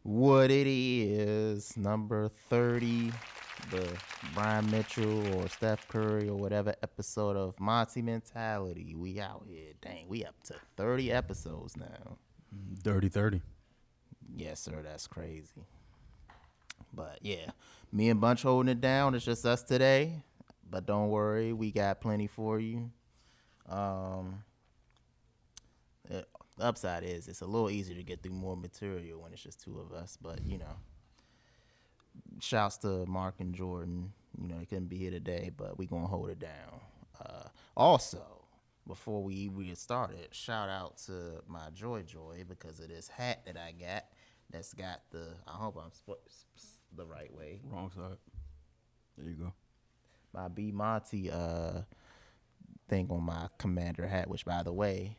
What it is, number 30, the Brian Mitchell or Steph Curry or whatever episode of Monty Mentality. We out here. Dang, we up to 30 episodes now. Dirty 30. Yes, sir, that's crazy. But yeah, me and Bunch holding it down. It's just us today. But don't worry, we got plenty for you. The upside is it's a little easier to get through more material when it's just two of us. But, you know, shouts to Mark and Jordan. You know, they couldn't be here today, but we going to hold it down. Also, before we get started, shout out to my Joy because of this hat that I got that's got I hope I'm the right way. Wrong side. There you go. My B Monty thing on my commander hat, which, by the way,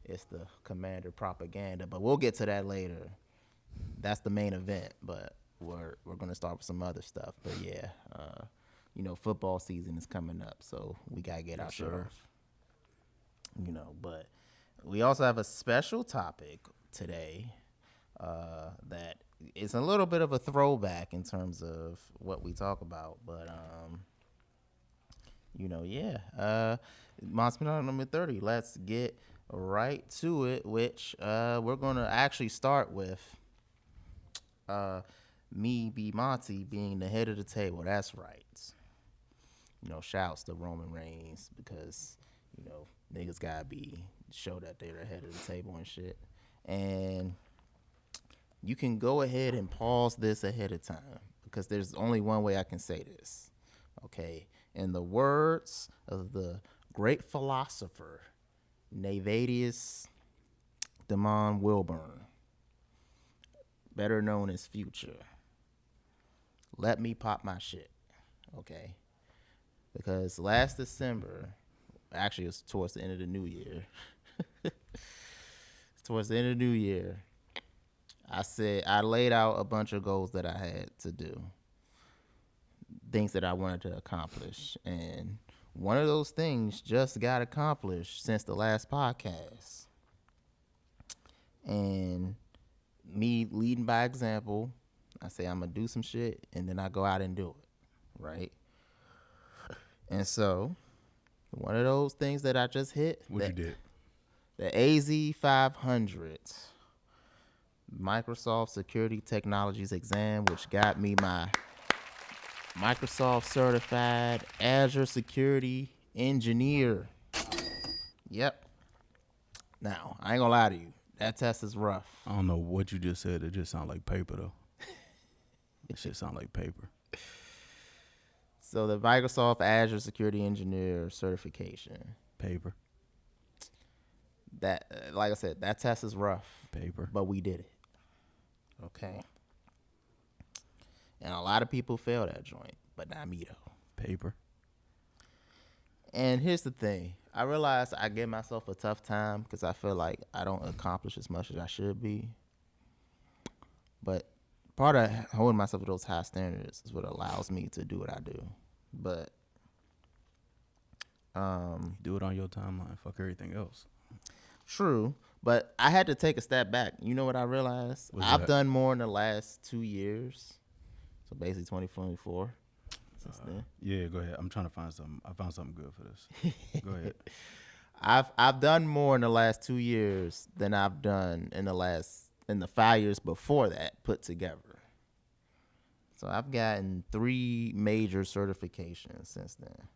it's the commander propaganda, but we'll get to that later. That's the main event, but we're going to start with some other stuff. But yeah, you know, football season is coming up, so we got to get our shit off. You know, but we also have a special topic today that is a little bit of a throwback in terms of what we talk about, but you know, yeah. Monster number 30. Let's get right to it, which we're going to actually start with me, B. Monty, being the head of the table. That's right. You know, shouts to Roman Reigns because, you know, niggas got to show that they're the head of the table and shit. And you can go ahead and pause this ahead of time because there's only one way I can say this. Okay. In the words of the great philosopher, Navadius Damon Wilburn, better known as Future, let me pop my shit, okay? Because last December, actually it was towards the end of the new year, I laid out a bunch of goals that I had to do, things that I wanted to accomplish, and one of those things just got accomplished since the last podcast. And me leading by example, I say I'm going to do some shit, and then I go out and do it, right? And so, one of those things that I just hit. What you did? The AZ500 Microsoft Security Technologies exam, which got me my Microsoft certified Azure Security Engineer. Yep. Now, I ain't gonna lie to you. That test is rough. I don't know what you just said. It just sounded like paper, though. That shit sound like paper. So the Microsoft Azure Security Engineer certification. Paper. That, like I said, that test is rough. Paper. But we did it. Okay. And a lot of people fail that joint, but not me though. Paper. And here's the thing. I realize I give myself a tough time because I feel like I don't accomplish as much as I should be. But part of holding myself to those high standards is what allows me to do what I do. But do it on your timeline. Fuck everything else. True. But I had to take a step back. You know what I realized? I've done more in the last 2 years. So basically 2024 since then. Yeah, go ahead. I'm trying to find something. I found something good for this. Go ahead. I've done more in the last 2 years than I've done in the 5 years before that put together. So I've gotten 3 major certifications since then.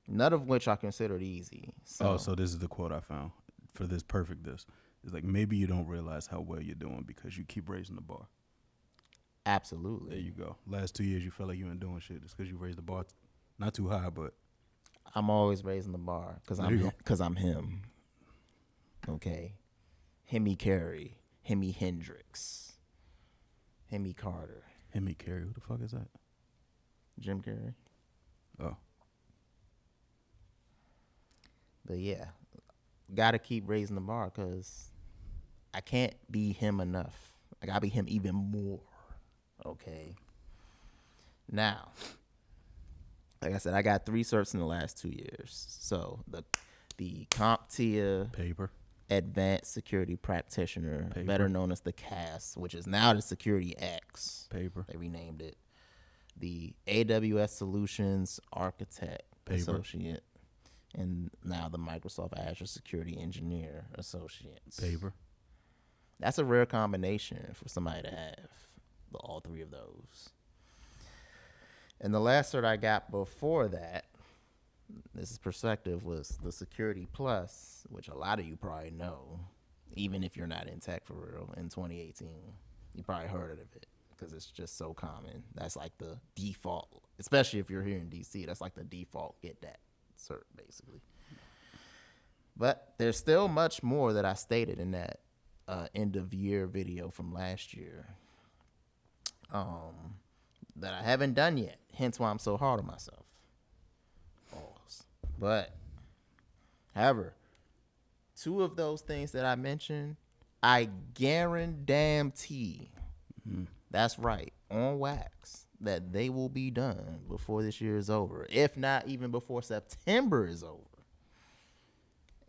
None of which I considered easy. So this is the quote I found for this perfect this. It's like, maybe you don't realize how well you're doing because you keep raising the bar. Absolutely. There you go. Last 2 years, you felt like you weren't doing shit. It's because you raised the bar not too high, but I'm always raising the bar because I'm him. Okay, Hemi Carey, Hemi Hendrix, Hemi Carter. Hemi Carey, who the fuck is that? Jim Carrey. Oh. But yeah, gotta keep raising the bar because I can't be him enough. I gotta be him even more. Okay. Now, like I said, I got 3 certs in the last 2 years. So the CompTIA Paper. Advanced Security Practitioner, Paper. better known as the CAS, which is now the Security X. Paper. They renamed it. The AWS Solutions Architect Paper. Associate, and now the Microsoft Azure Security Engineer Associates. Paper. That's a rare combination for somebody to have all three of those. And the last cert I got before that, this is perspective, was the Security Plus, which a lot of you probably know, even if you're not in tech for real, in 2018. You probably heard of it because it's just so common. That's like the default, especially if you're here in DC. That's like the default, get that cert, basically. But there's still much more that I stated in that end of year video from last year that I haven't done yet. Hence why I'm so hard on myself. But, however, two of those things that I mentioned, I guarantee, that's right, on wax, that they will be done before this year is over, if not even before September is over.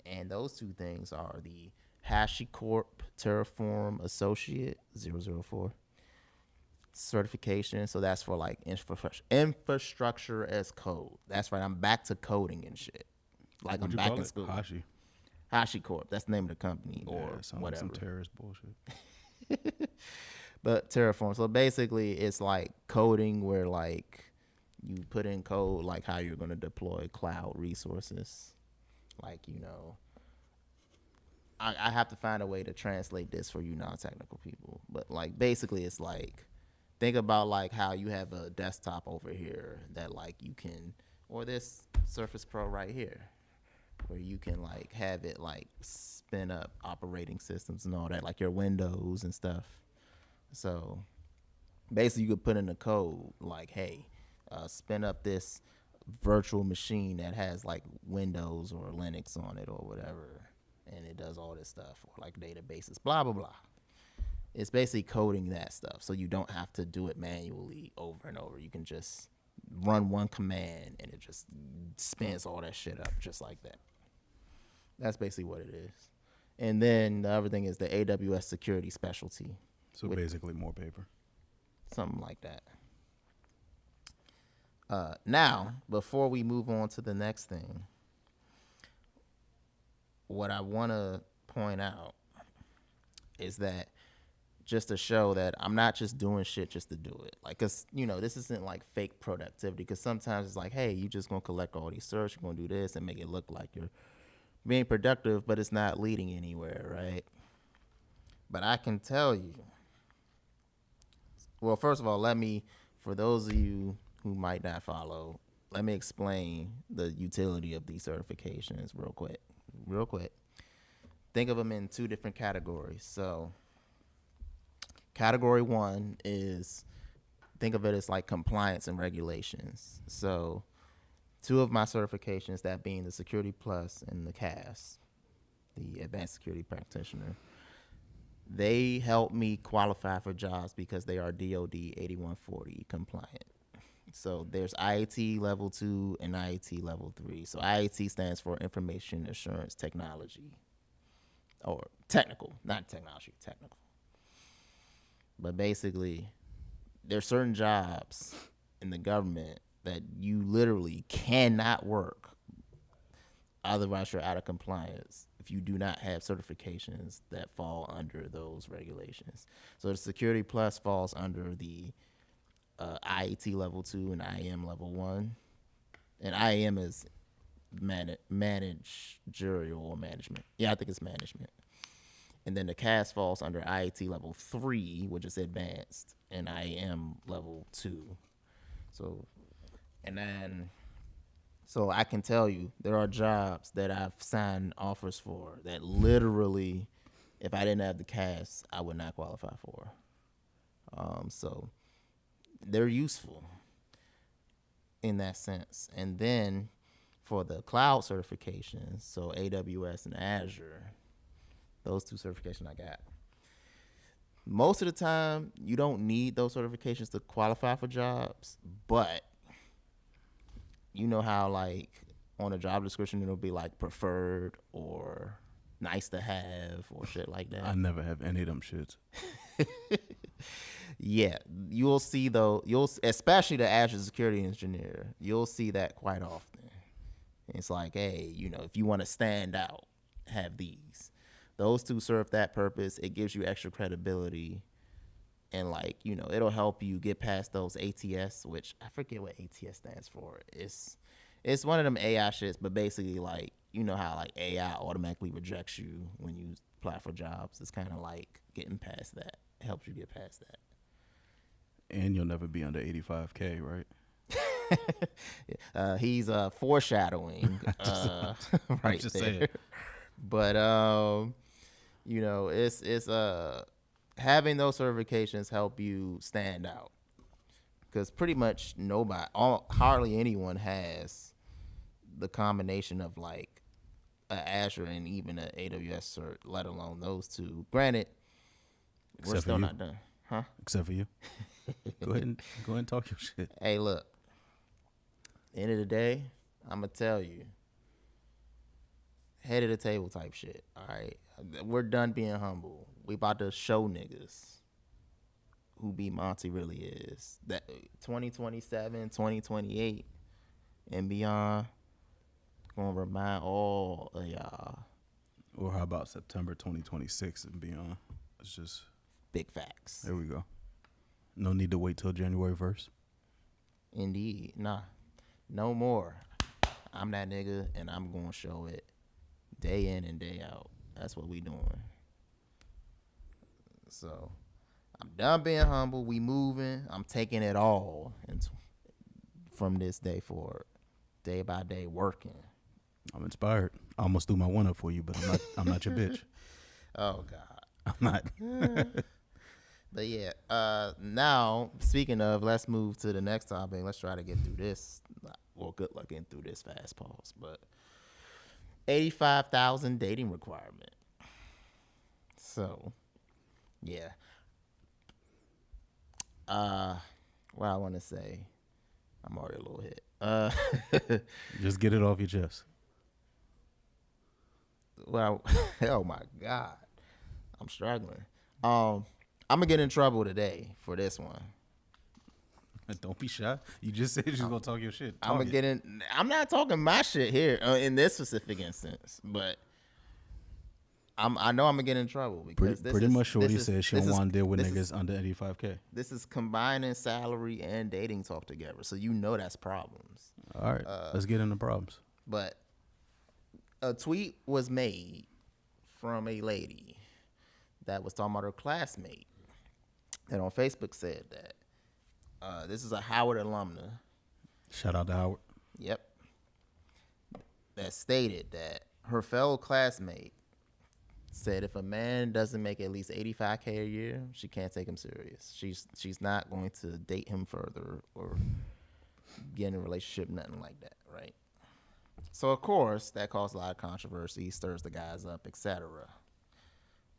And those two things are the HashiCorp Terraform Associate 004 certification. So that's for like infrastructure as code. That's right. I'm back to coding and shit. Like I'm back in school. HashiCorp. That's the name of the company, or whatever. Like some terrorist bullshit. But Terraform. So basically, it's like coding where like you put in code like how you're going to deploy cloud resources. Like, you know, I have to find a way to translate this for you non-technical people. But like basically, it's like, think about like how you have a desktop over here that like you can, or this Surface Pro right here, where you can like have it like spin up operating systems and all that, like your Windows and stuff. So basically you could put in the code like, hey, spin up this virtual machine that has like Windows or Linux on it or whatever, and it does all this stuff, or like databases, blah, blah, blah. It's basically coding that stuff, so you don't have to do it manually over and over. You can just run one command, and it just spins all that shit up just like that. That's basically what it is. And then the other thing is the AWS Security Specialty. So basically more paper. Something like that. Now, before we move on to the next thing, what I want to point out is that just to show that I'm not just doing shit just to do it. Like, cause you know, this isn't like fake productivity. Cause sometimes it's like, hey, you just gonna collect all these certs, you're gonna do this and make it look like you're being productive, but it's not leading anywhere, right? But I can tell you. Well, first of all, for those of you who might not follow, let me explain the utility of these certifications real quick. Think of them in two different categories. So category one is, think of it as like compliance and regulations. So two of my certifications, that being the Security Plus and the CAS, the Advanced Security Practitioner, they help me qualify for jobs because they are DOD 8140 compliant. So there's IAT level 2 and IAT level 3. So IAT stands for Information Assurance Technology, or technical, not technology, technical. But basically, there's certain jobs in the government that you literally cannot work, otherwise you're out of compliance, if you do not have certifications that fall under those regulations. So the Security Plus falls under the IAT level 2 and IAM level 1. And IAM is managerial or management. Yeah, I think it's management. And then the CAS falls under IAT level 3, which is advanced, and IAM level 2. So I can tell you there are jobs that I've signed offers for that literally, if I didn't have the CAS, I would not qualify for. So they're useful in that sense. And then for the cloud certifications, so AWS and Azure, those two certifications I got. Most of the time, you don't need those certifications to qualify for jobs, but you know how like on a job description it'll be like preferred or nice to have or shit like that. I never have any of them shits. Yeah, you'll see though. Especially the Azure Security Engineer. You'll see that quite often. It's like, hey, if you want to stand out, have these. Those two serve that purpose. It gives you extra credibility, and it'll help you get past those ATS, which I forget what ATS stands for. It's one of them AI shits, but basically how AI automatically rejects you when you apply for jobs. It's kind of like getting past that. It helps you get past that. And you'll never be under 85K, right? He's foreshadowing right just there. saying. But it's having those certifications help you stand out, because pretty much hardly anyone has the combination of like a Azure and even an AWS cert, let alone those two. Granted, we're still not done, huh? Except for you. Go ahead and talk your shit. Hey, look. End of the day, I'm gonna tell you, head of the table type shit. All right, we're done being humble. We about to show niggas who B Monty really is. That 2027, 2028, and beyond, gonna remind all of y'all. Or how about September 2026 and beyond? It's just big facts. There we go. No need to wait till January 1st. Indeed, nah. No more. I'm that nigga, and I'm going to show it day in and day out. That's what we doing. So, I'm done being humble. We moving. I'm taking it all from this day forward. Day by day, working. I'm inspired. I almost threw my one up for you, but I'm not your bitch. Oh, God. I'm not. But yeah, now, speaking of, let's move to the next topic. Let's try to get through this. Well, good luck getting through this fast pause. But 85,000 dating requirement. So, yeah. What I want to say, I'm already a little hit. Just get it off your chest. Well, oh my God. I'm struggling. I'm gonna get in trouble today for this one. Don't be shy. You just said you're gonna talk your shit. I'm gonna get in. I'm not talking my shit here in this specific instance, but I know I'm gonna get in trouble because pretty much Shorty said she don't want to deal with niggas under 85K. This is combining salary and dating talk together, so that's problems. All right, let's get into problems. But a tweet was made from a lady that was talking about her classmate. And on Facebook said that this is a Howard alumna. Shout out to Howard. Yep. That stated that her fellow classmate said if a man doesn't make at least $85K a year, she can't take him serious. She's not going to date him further or get in a relationship, nothing like that, right? So of course that caused a lot of controversy, stirs the guys up, etc.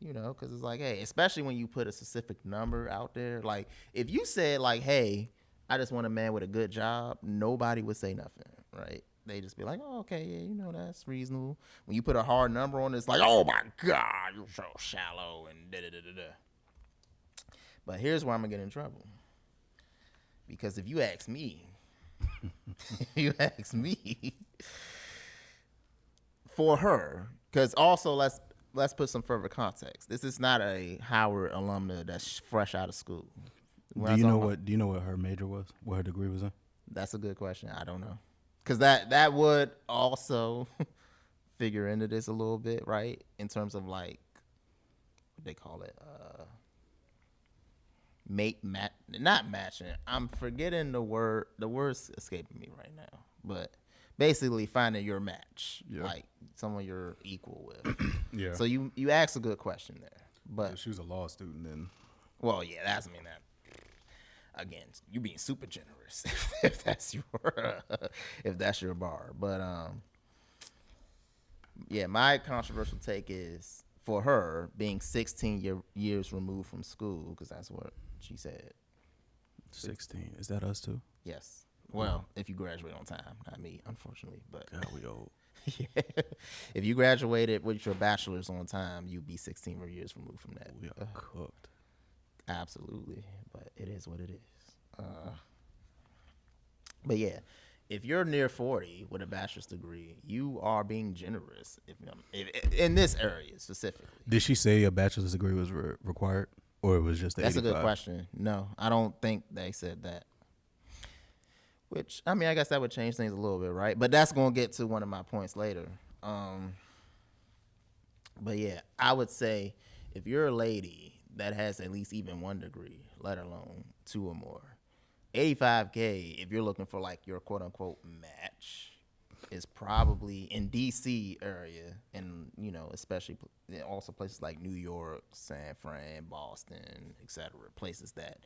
Because it's like, hey, especially when you put a specific number out there. Like, if you said, like, hey, I just want a man with a good job, nobody would say nothing, right? They just be like, oh, okay, yeah, that's reasonable. When you put a hard number on it, it's like, oh, my God, you're so shallow and da-da-da-da-da. But here's where I'm going to get in trouble. Because if you ask me, for her, because also let's put some further context. This is not a Howard alumna that's fresh out of school. Do you know what her major was? What her degree was in? That's a good question. I don't know. Because that would also figure into this a little bit, right? In terms of like, what they call it, not matching. I'm forgetting the word. The word's escaping me right now. But basically finding your match, like someone you're equal with. Yeah. So you asked a good question there, but she was a law student then. Well, yeah, that again, you being super generous if that's your bar. But yeah, my controversial take is for her being 16 years removed from school, because that's what she said. 16, is that us too? Yes. Well, if you graduate on time, not me, unfortunately. But God, we old. Yeah. If you graduated with your bachelor's on time, you'd be 16 more years removed from that. We are cooked. Absolutely, but it is what it is. But yeah, if you're near 40 with a bachelor's degree, you are being generous. If in this area specifically. Did she say a bachelor's degree was required, or it was just the That's 85? a good question. No, I don't think they said that. Which, I mean, I guess that would change things a little bit, right? But that's going to get to one of my points later. But yeah, I would say if you're a lady that has at least even one degree, let alone two or more, $85K, if you're looking for like your quote unquote match, is probably in DC area, and you know, especially also places like New York, San Fran, Boston, etc. Places that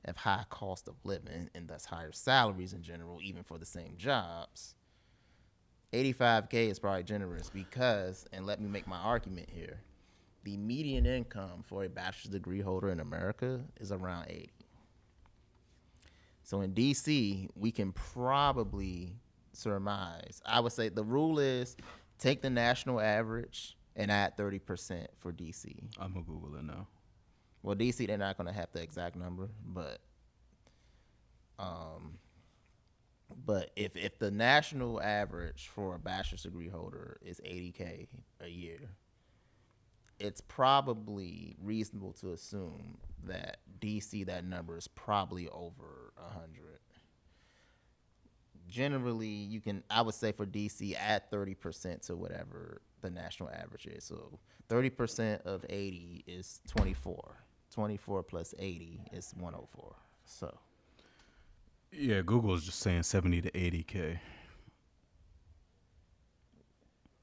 have high cost of living and thus higher salaries in general, even for the same jobs. $85K is probably generous because, and let me make my argument here, the median income for a bachelor's degree holder in America is around 80. So in DC, we can probably surmise, I would say the rule is take the national average and add 30% for DC. I'm going to Google it now. Well, DC, they're not going to have the exact number, but if the national average for a bachelor's degree holder is $80K a year, it's probably reasonable to assume that DC, that number is probably over 100. Generally, I would say for DC, add 30% to whatever the national average is. So 30% of 80 is 24. 24 plus 80 is 104. So. Yeah, Google is just saying 70 to 80K.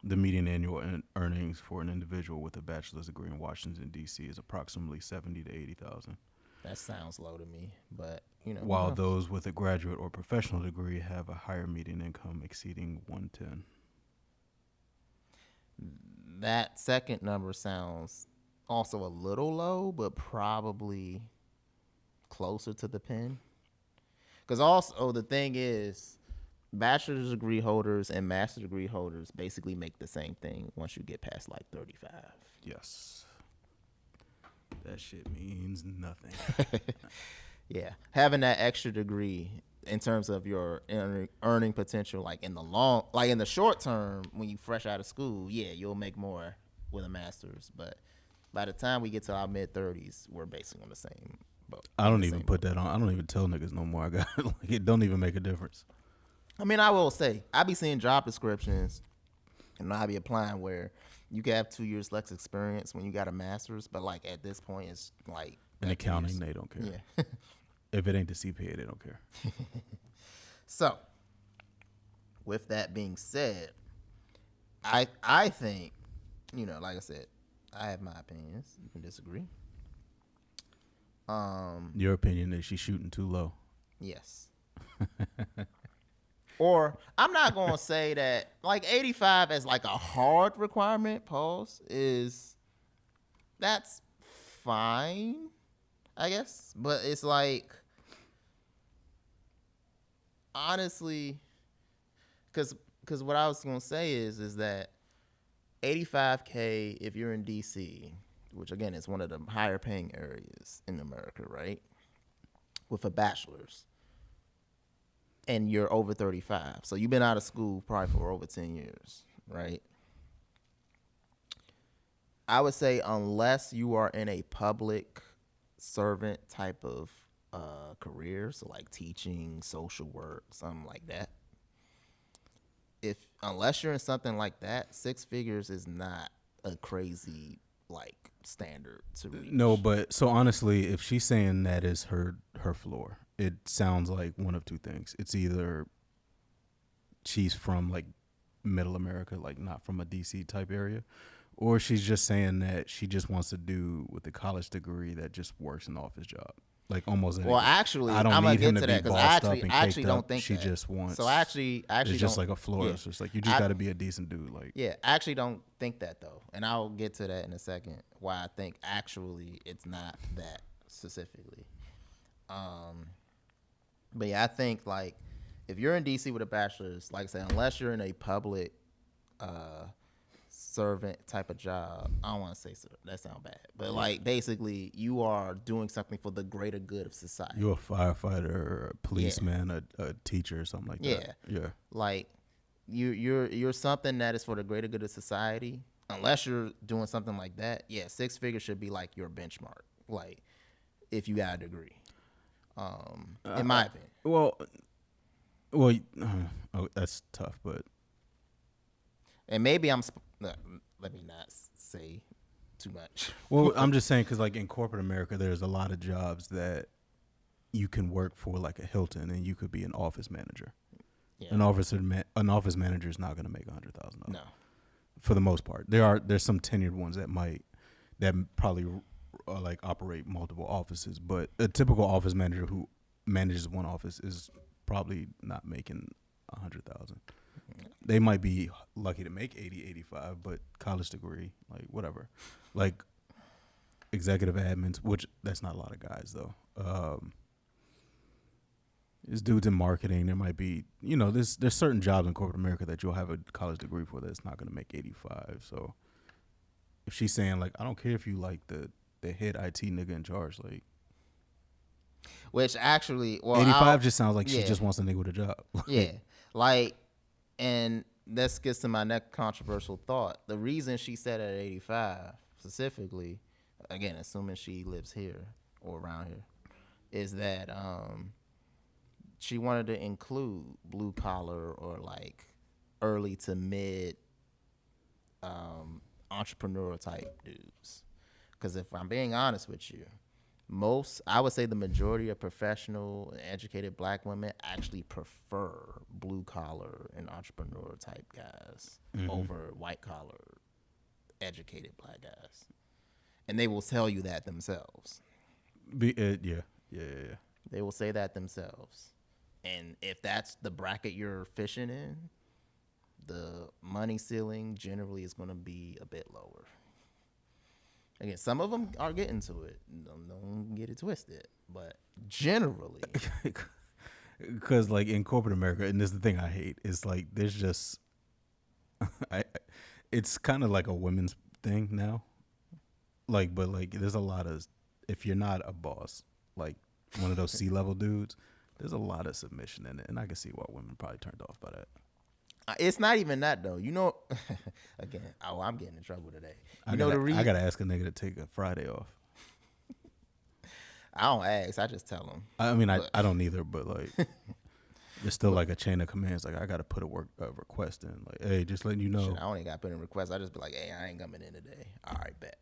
The median annual earnings for an individual with a bachelor's degree in Washington, D.C. is approximately 70 to 80,000. That sounds low to me, but you know. While those with a graduate or professional degree have a higher median income exceeding 110. That second number sounds also a little low, but probably closer to the pin. Because also the thing is, bachelor's degree holders and master's degree holders basically make the same thing once you get past like 35. Yes. That shit means nothing. Yeah. Having that extra degree in terms of your earning potential, like in the short term, when you fresh out of school, yeah, you'll make more with a master's. But by the time we get to our mid-30s, we're basically on the same boat. I don't even put that on. I don't even tell niggas no more. I got like it don't even make a difference. I mean, I will say, I be seeing job descriptions, and I be applying where you can have 2 years less experience when you got a master's, but like at this point, it's like in accounting, they don't care. Yeah. If it ain't the CPA, they don't care. So, with that being said, I think, you know, like I said, I have my opinions. You can disagree. Your opinion is she's shooting too low. Yes. Or I'm not going to say that like 85 as like a hard requirement, that's fine, I guess. But it's like, honestly, because what I was going to say is that $85K if you're in DC, which again is one of the higher paying areas in America, right? With a bachelor's. And you're over 35. So you've been out of school probably for over 10 years, right? I would say unless you are in a public servant type of career, so like teaching, social work, something like that. Unless you're in something like that, 6 figures is not a crazy like standard to reach. No, but so honestly, if she's saying that is her floor, it sounds like one of two things. It's either she's from like middle America, like not from a DC type area, or she's just saying that she just wants to do with a college degree that just works an office job. Like almost. Well, actually, I don't I'm need gonna him get to to be that because bossed I up and actually caked don't up. think She that. just wants. So actually, it's just like a floor. Yeah. It's just like you just got to be a decent dude. Like yeah, I actually don't think that though, and I'll get to that in a second. Why I think actually it's not that specifically. But yeah, I think like if you're in DC with a bachelor's, like I said, unless you're in a public servant type of job. I don't want to say that sound bad, but like basically you are doing something for the greater good of society. You're a firefighter, a policeman, a teacher, or something like that. Yeah. Like you're something that is for the greater good of society. Unless you're doing something like that, yeah, 6 figures should be like your benchmark. Like if you got a degree, in my opinion. Well, that's tough, but. And maybe let me not say too much. Well, I'm just saying because, like, in corporate America, there's a lot of jobs that you can work for, like a Hilton, and you could be an office manager. Yeah. An office manager is not going to make $100,000. No, for the most part. There's some tenured ones that probably like operate multiple offices, but a typical office manager who manages one office is probably not making $100,000. They might be lucky to make 80, 85, but college degree, like whatever. Like executive admins, which that's not a lot of guys though. There's dudes in marketing. There might be, there's certain jobs in corporate America that you'll have a college degree for that's not going to make 85. So if she's saying like, I don't care if you like the head IT nigga in charge, like. Which actually, well, 85 just sounds like she just wants a nigga with a job. Yeah, like. And this gets to my next controversial thought. The reason she said at 85 specifically, again, assuming she lives here or around here, is that she wanted to include blue collar or like early to mid entrepreneurial type dudes. Because if I'm being honest with you, I would say the majority of professional and educated black women actually prefer blue collar and entrepreneur type guys over white collar educated black guys. And they will tell you that themselves. Yeah. They will say that themselves. And if that's the bracket you're fishing in, the money ceiling generally is going to be a bit lower. Again, some of them are getting to it. Don't get it twisted. But generally. Because, like, in corporate America, and this is the thing I hate, is, like, there's just... it's kind of like a women's thing now. Like, but, like, there's a lot of... If you're not a boss, like, one of those C-level dudes, there's a lot of submission in it. And I can see why women are probably turned off by that. It's not even that though. Again, I'm getting in trouble today. I gotta ask a nigga to take a Friday off. I don't ask. I just tell them. I mean, I don't either, but like, there's still like a chain of commands. Like I gotta put a request in. Like, hey, just letting you know. Shit, I only got to put in requests. I just be like, hey, I ain't coming in today. All right, bet.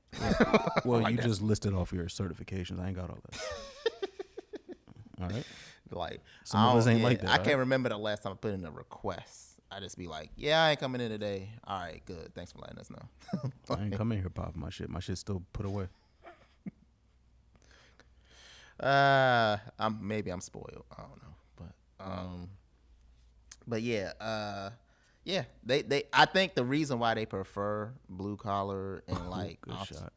Well, like you just listed off your certifications. I ain't got all that. All right. Like some of us ain't like that. I can't remember the last time I put in a request. I just be like, yeah, I ain't coming in today. All right, good. Thanks for letting us know. I ain't coming here popping my shit. My shit's still put away. Maybe I'm spoiled. I don't know, but yeah, yeah. They. I think the reason why they prefer blue collar and like, shot.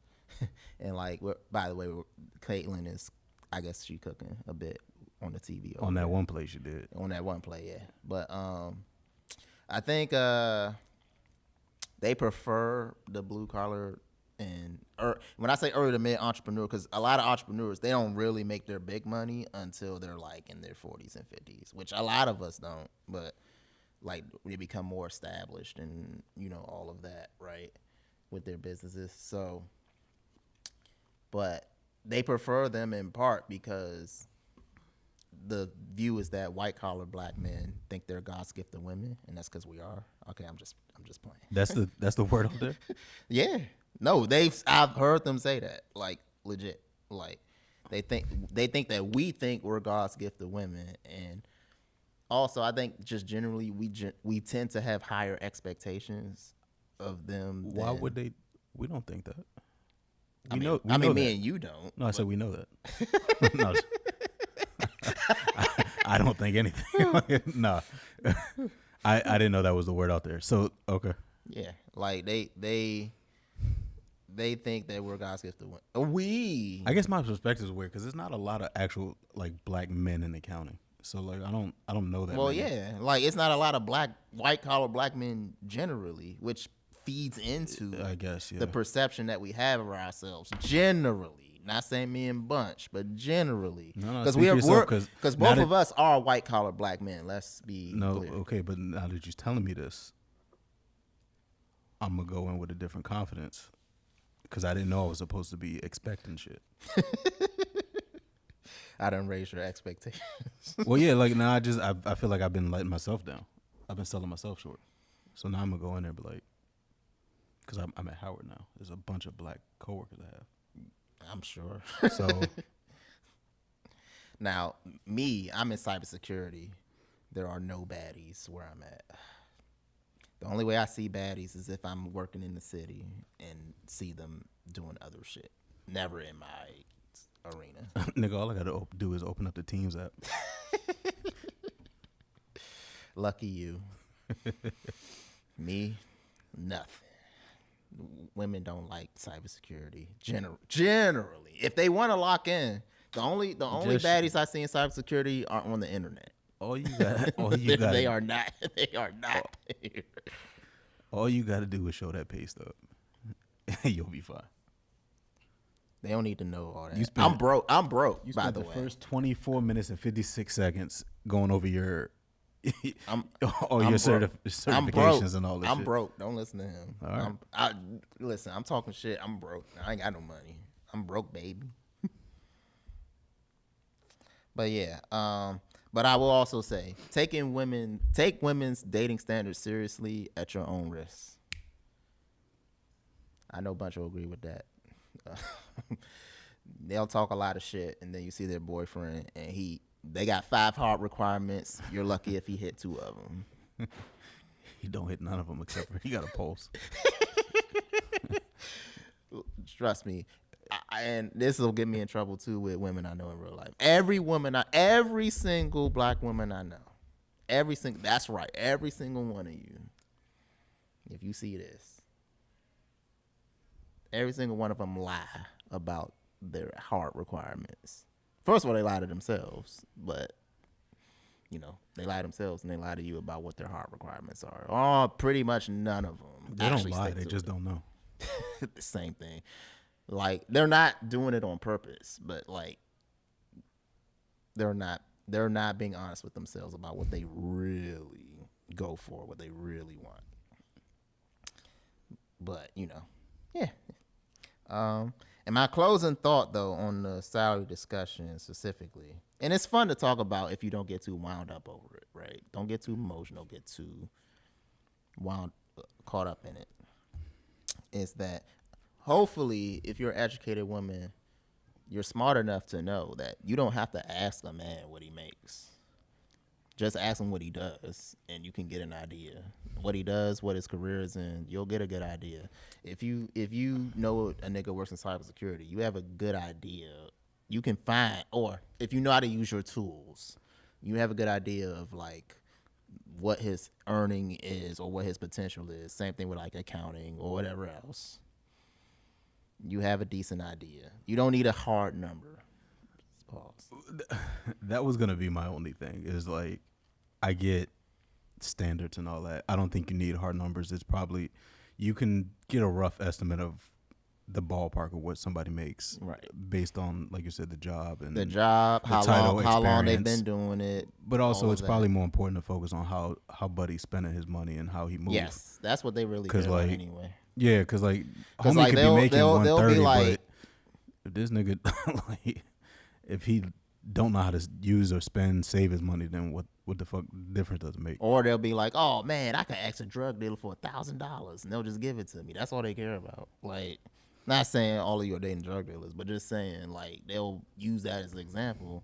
And like, by the way, Caitlin is, I guess she cooking a bit on the TV. On that one play she did. On that one play, yeah. But I think they prefer the blue collar and when I say early to mid entrepreneur, because a lot of entrepreneurs, they don't really make their big money until they're like in their 40s and 50s, which a lot of us don't. But like they become more established and all of that, right, with their businesses. So, but they prefer them in part because the view is that white collar black men think they're God's gift to women, and that's because we are. Okay, I'm just playing. That's the word out there. Yeah, no, I've heard them say that, like legit, like they think that we think we're God's gift to women, and also I think just generally we tend to have higher expectations of them. Why would they? We don't think that. I mean, me and you don't. No, I said we know that. No. I don't think anything. No, I didn't know that was the word out there. So okay. Yeah, like they think that we're God's gift to women. I guess my perspective is weird because there's not a lot of actual like black men in accounting. So like I don't know that. Well, many. yeah, like it's not a lot of white collar black men generally, which feeds into I guess the perception that we have of ourselves generally. Not saying me and bunch, but generally, because because both of us are white collar black men. Let's be clear. Okay, but now that you're telling me this, I'm gonna go in with a different confidence because I didn't know I was supposed to be expecting shit. I done raised your expectations. Well, yeah, like now I feel like I've been letting myself down. I've been selling myself short. So now I'm gonna go in there and be like, because I'm at Howard now. There's a bunch of black coworkers I have. I'm sure. So now, I'm in cybersecurity. There are no baddies where I'm at. The only way I see baddies is if I'm working in the city and see them doing other shit. Never in my arena. Nigga, all I gotta do is open up the Teams app. Lucky you. Me, nothing. Women don't like cybersecurity generally. If they want to lock in, the only baddies I see in cybersecurity are on the internet. All you got. They are not. Here. All you got to do is show that pay stub. You'll be fine. They don't need to know all that. I'm broke. You by spent the the way. first 24 minutes and 56 secs going over your certifications and all that. I'm shit. broke. Don't listen to him. All right. Listen, I'm talking shit. I'm broke. I ain't got no money. I'm broke, baby. But yeah, but I will also say, take women's dating standards seriously at your own risk. I know a bunch will agree with that. They'll talk a lot of shit, and then you see their boyfriend, and they got 5 hard requirements. You're lucky if he hit 2 of them. He don't hit none of them except for he got a pulse. Trust me. And this will get me in trouble too with women I know in real life. Every single black woman I know, that's right, every single one of you. If you see this, every single one of them lie about their hard requirements. First of all, they lie to themselves, but they lie to themselves and they lie to you about what their hard requirements are. Oh, pretty much none of them. They don't lie; they just don't know. The same thing. Like, they're not doing it on purpose, but like they're not being honest with themselves about what they really go for, what they really want. But yeah. And my closing thought though on the salary discussion specifically, and it's fun to talk about if you don't get too wound up over it, right? Don't get too emotional, get too caught up in it. Is that hopefully, if you're an educated woman, you're smart enough to know that you don't have to ask a man what he makes. Just ask him what he does, and you can get an idea. What he does, what his career is in, you'll get a good idea. If you know a nigga works in cybersecurity, you have a good idea. You can find, or if you know how to use your tools, you have a good idea of like what his earning is or what his potential is. Same thing with like accounting or whatever else. You have a decent idea. You don't need a hard number. Pause. That was gonna be my only thing. Is like, I get standards and all that. I don't think you need hard numbers. It's probably you can get a rough estimate of the ballpark of what somebody makes, right? Based on, like you said, the job and how long they've been doing it. But also, it's probably more important to focus on how Buddy's spending his money and how he moves. Yes, that's what they really care about anyway. Yeah, because homie could be making 130, but if this nigga if he don't know how to use or save his money, then what the fuck difference does it make? Or they'll be like, oh man, I could ask a drug dealer for $1,000 and they'll just give it to me. That's all they care about. Like, not saying all of you are dating drug dealers, but just saying like they'll use that as an example.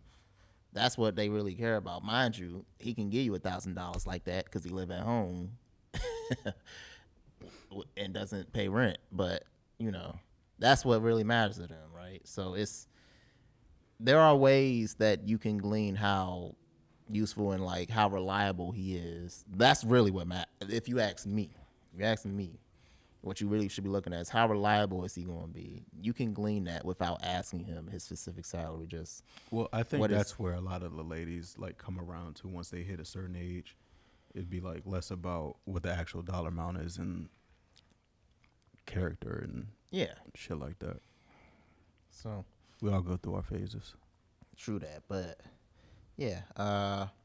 That's what they really care about. Mind you, he can give you $1,000 like that because he live at home and doesn't pay rent. But that's what really matters to them, right? So there are ways that you can glean how useful and like how reliable he is. That's really what matters. If you ask me, What you really should be looking at is how reliable is he going to be. You can glean that without asking him his specific salary. Just Well, I think that's where a lot of the ladies like come around to once they hit a certain age. It'd be like less about what the actual dollar amount is and character and shit like that. So we all go through our phases. True that, but yeah,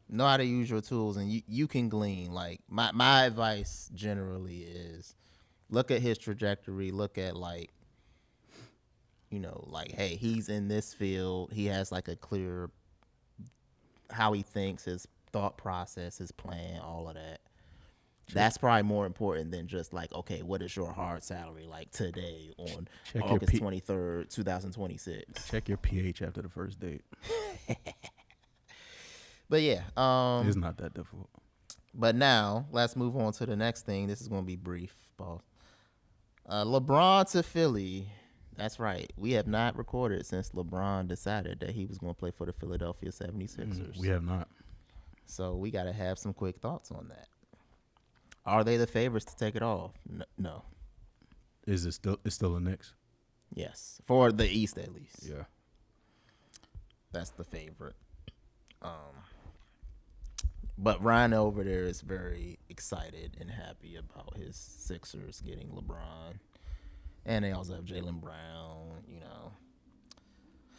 know how to use your tools, and you can glean. Like my advice generally is look at his trajectory. Look at like, you know, like, hey, he's in this field. He has like a clear how he thinks, his thought process, his plan, all of that. That's probably more important than just like, okay, what is your hard salary like today on August 23rd, 2026? Check your pH after the first date. But yeah, it's not that difficult. But now let's move on to the next thing. This is going to be brief, boss. LeBron to Philly. That's right. We have not recorded since LeBron decided that he was going to play for the Philadelphia 76ers. We have not. So we got to have some quick thoughts on that. Are they the favorites to take it off? No. Is it still? It's still the Knicks. Yes, for the East at least. Yeah, that's the favorite. But Ryan over there is very excited and happy about his Sixers getting LeBron, and they also have Jaylen Brown. You know,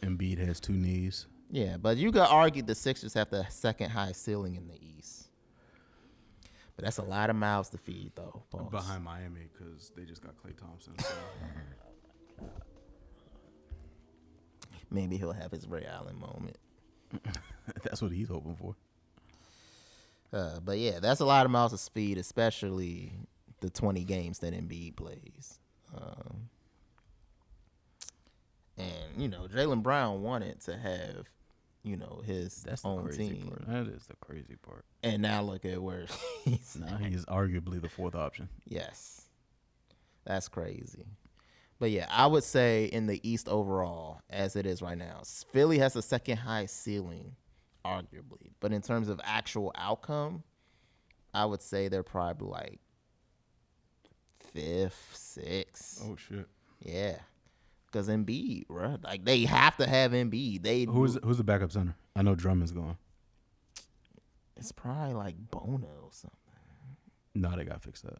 Embiid has 2 knees. Yeah, but you could argue the Sixers have the second highest ceiling in the East. But that's a lot of mouths to feed, though. Boss. Behind Miami, because they just got Klay Thompson. So. Maybe he'll have his Ray Allen moment. That's what he's hoping for. But yeah, that's a lot of mouths to feed, especially the 20 games that Embiid plays. And, you know, Jaylen Brown wanted to have, you know, his own team. Part. That is the crazy part. And now look at where he's now he's arguably the 4th option. Yes. That's crazy. But yeah, I would say in the East overall, as it is right now, Philly has the second highest ceiling, arguably. But in terms of actual outcome, I would say they're probably like 5th, 6th. Oh, shit. Yeah. Because Embiid, bro. Like, they have to have Embiid. Who's the backup center? I know Drummond's going. It's probably like Bono or something. No, they got to fix that.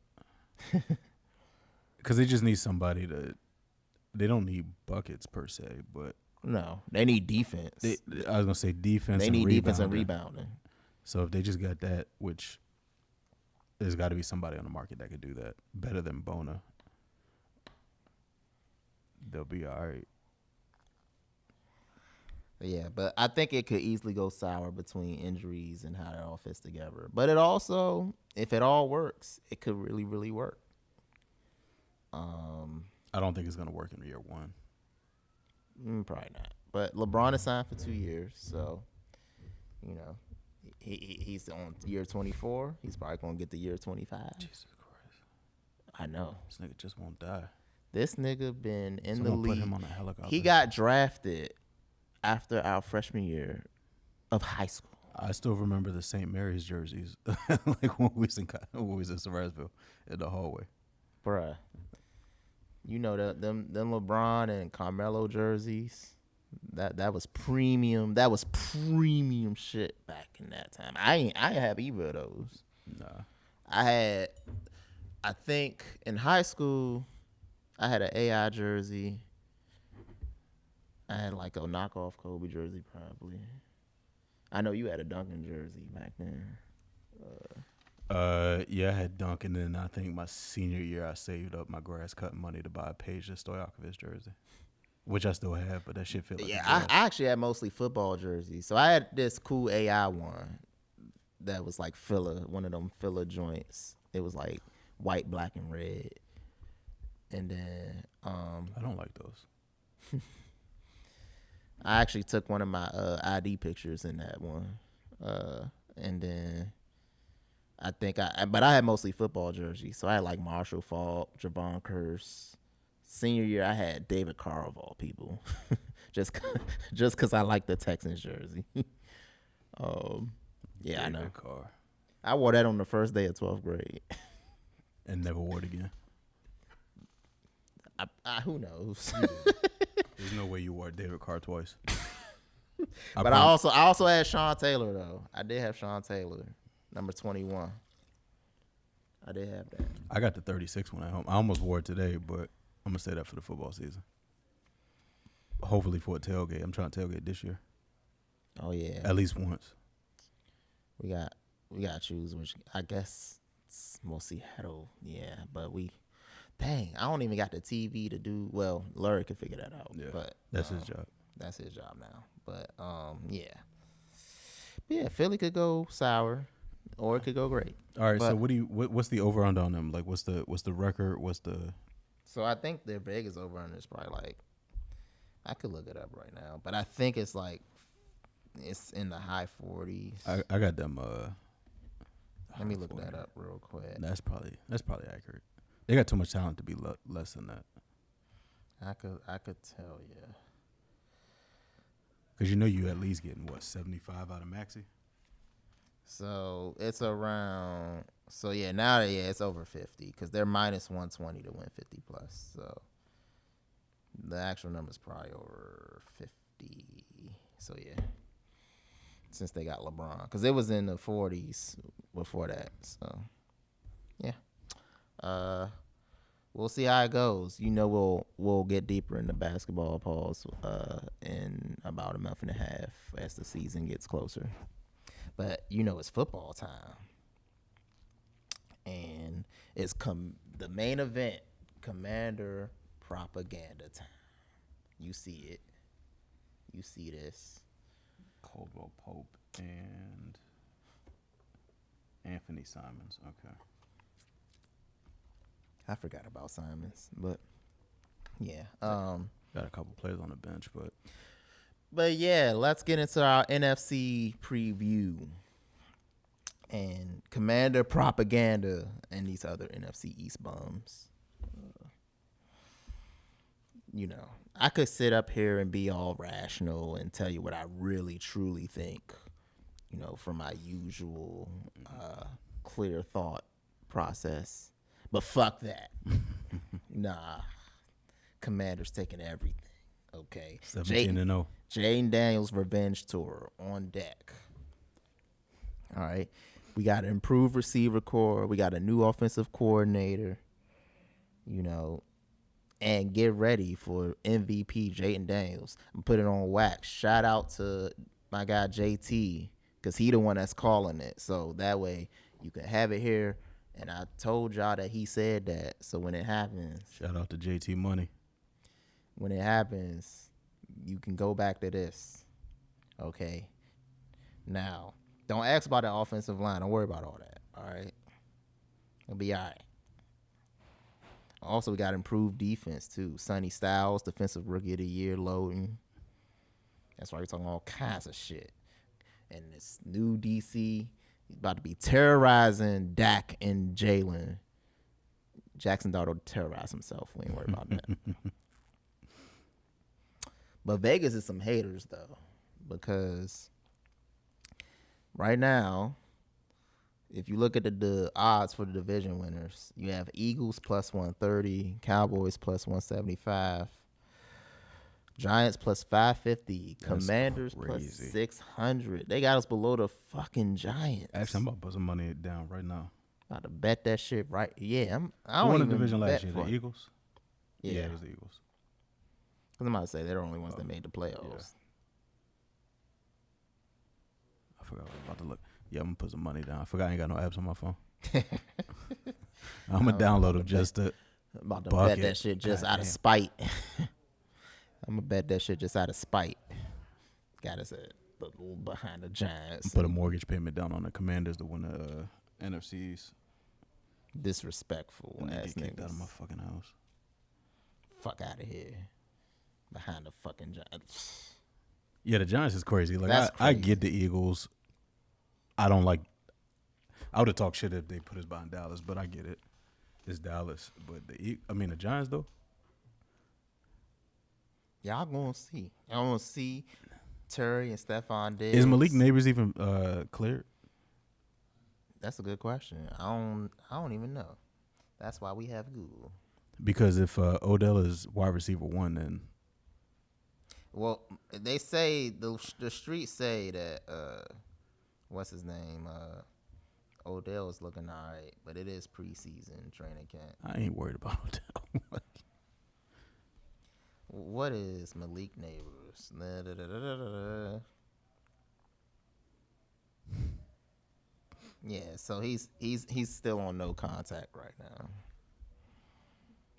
Because they just need somebody to... They don't need buckets, per se, but... No, they need defense. I was going to say defense They need defense and rebounding. So if they just got that, which there's got to be somebody on the market that could do that better than Bono, they'll be all right. Yeah, but I think it could easily go sour between injuries and how it all fits together. But it also, if it all works, it could really, really work. I don't think it's going to work in year 1. Probably not. But LeBron is signed for 2 years, so, you know, he's on year 24. He's probably going to get the year 25. Jesus Christ. I know. This nigga just won't die. This nigga been in Someone the league. Put him on a helicopter. He got drafted after our freshman year of high school. I still remember the St. Mary's jerseys, like when we was in Surrisville in the hallway. Bruh. You know them LeBron and Carmelo jerseys. That was premium. That was premium shit back in that time. I ain't have either of those. Nah. I think in high school, I had an AI jersey. I had like a knockoff Kobe jersey probably. I know you had a Duncan jersey back then. Yeah, I had Duncan, and then I think my senior year I saved up my grass cutting money to buy a Peja Stojakovic jersey, which I still have, but that shit feel like I actually had mostly football jerseys. So I had this cool AI one that was like filler, one of them filler joints. It was like white, black, and red. And then I don't like those. I actually took one of my ID pictures in that one. And then I think but I had mostly football jerseys. So I had like Marshall Faulk, Javon Curse. Senior year, I had David Carr of all people. just because I like the Texans jersey. Yeah, I know. David Carr. I wore that on the first day of 12th grade. And never wore it again. Who knows? There's no way you wore David Carr twice. But I also had Sean Taylor though. I did have Sean Taylor, number 21. I did have that. I got the 36 one at home. I almost wore it today, but I'm gonna say that for the football season. Hopefully for a tailgate. I'm trying to tailgate this year. Oh yeah. At least once. We got to choose which. I guess it's more Seattle. Yeah, but I don't even got the TV to do. Well, Lurie can figure that out. Yeah, but that's his job. That's his job now. But yeah, Philly could go sour, or it could go great. All right. So what's the over under on them? Like, what's the record? So I think their Vegas over under is probably like, I could look it up right now, but I think it's like, it's in the high 40s. I got them. Let me look that up real quick. That's probably accurate. They got too much talent to be less than that. I could tell you. Because you at least getting, 75 out of Maxey? So it's around, now it's over 50 because they're minus 120 to win 50 plus. So the actual number is probably over 50. So yeah, since they got LeBron, because it was in the 40s before that. So yeah, we'll see how it goes. We'll get deeper into basketball pause in about a month and a half as the season gets closer. But it's football time, and it's the main event, Commander propaganda time. You see it. You see this. Caldwell Pope and Anthony Simons. Okay. I forgot about Simons, but yeah. Got a couple players on the bench, But yeah, let's get into our NFC preview and Commander propaganda and these other NFC East bums. I could sit up here and be all rational and tell you what I really truly think, from my usual clear thought process. But fuck that. Nah. Commander's taking everything. Okay. 17-0. Jaden Daniels' revenge tour on deck. All right. We got an improved receiver core. We got a new offensive coordinator. And get ready for MVP Jaden Daniels. I'm putting it on wax. Shout out to my guy JT, because he the one that's calling it. So that way you can have it here. And I told y'all that he said that. So when it happens. Shout out to JT Money. When it happens, you can go back to this. Okay. Now, don't ask about the offensive line. Don't worry about all that. All right. It'll be all right. Also, we got improved defense, too. Sonny Styles, Defensive Rookie of the Year, loading. That's why we're talking all kinds of shit. And this new DC, he's about to be terrorizing Dak and Jalen. Jackson Dart will terrorize himself. We ain't worried about that. But Vegas is some haters, though, because right now, if you look at the odds for the division winners, you have Eagles plus 130, Cowboys plus 175, Giants plus 550, That's Commanders crazy. plus 600. They got us below the fucking Giants. Actually, I'm about to put some money down right now. About to bet that shit right. Yeah, I Who don't won even the division last bet year? for The it. Eagles? Yeah, it was the Eagles. Because I'm about to say they're the only ones that made the playoffs. I forgot what I was about to look. Yeah, I'm going to put some money down. I forgot I ain't got no apps on my phone. I'm going to download them just to about to bucket. bet that shit just out of spite. I'm going to bet that shit just out of spite. Got us behind the Giants. Put a mortgage payment down on the Commanders to win the NFC East. Disrespectful And ass get kicked out of niggas. my fucking house. Fuck out of here. Behind the fucking Giants. Yeah, the Giants is crazy. Like That's I crazy. get the Eagles. I don't like. I would have talked shit if they put us behind Dallas, but I get it. It's Dallas, but the Giants though. Y'all gonna see. Y'all gonna see Terry and Stephon Diggs. Is Malik Neighbors even cleared? That's a good question. I don't even know. That's why we have Google. Because if Odell is wide receiver 1, then Well, they say the streets say that what's his name? Odell is looking all right, but it is preseason training camp. I ain't worried about Odell. What is Malik Neighbors? Yeah, so he's still on no contact right now.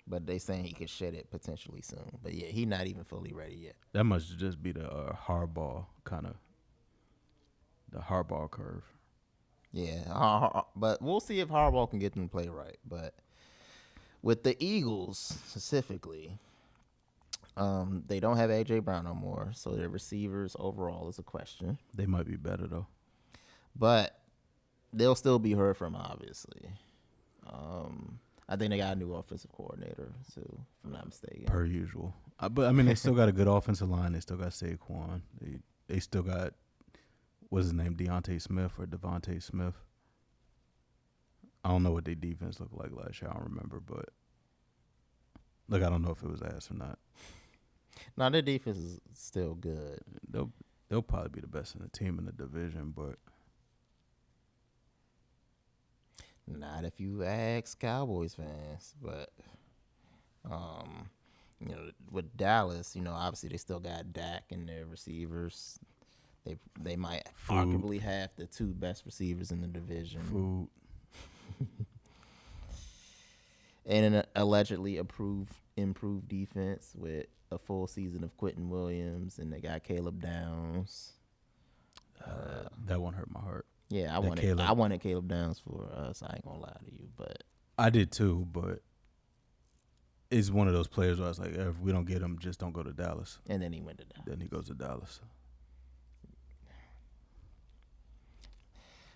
But they saying he could shed it potentially soon. But yeah, he not even fully ready yet. That must just be the hardball the hardball curve. Yeah, but we'll see if Harbaugh can get them to play right. But with the Eagles specifically, they don't have A.J. Brown no more, so their receivers overall is a question. They might be better, though. But they'll still be heard from, obviously. I think they got a new offensive coordinator, too, if I'm not mistaken. Per usual. But, I mean, they still got a good offensive line. They still got Saquon. They still got, what's his name, Devontae Smith. I don't know what their defense looked like last year. I don't remember, but, look, I don't know if it was ass or not. No, their defense is still good. They'll probably be the best in the team in the division, but. Not if you ask Cowboys fans, but with Dallas, obviously they still got Dak and their receivers. They might arguably have the 2 best receivers in the division. And an allegedly improved defense with a full season of Quentin Williams, and they got Caleb Downs. That one hurt my heart. Yeah, I wanted Caleb Downs for us. I ain't gonna lie to you, but I did too. But it's one of those players where I was like, if we don't get him, just don't go to Dallas. And then he went to Dallas. Then he goes to Dallas.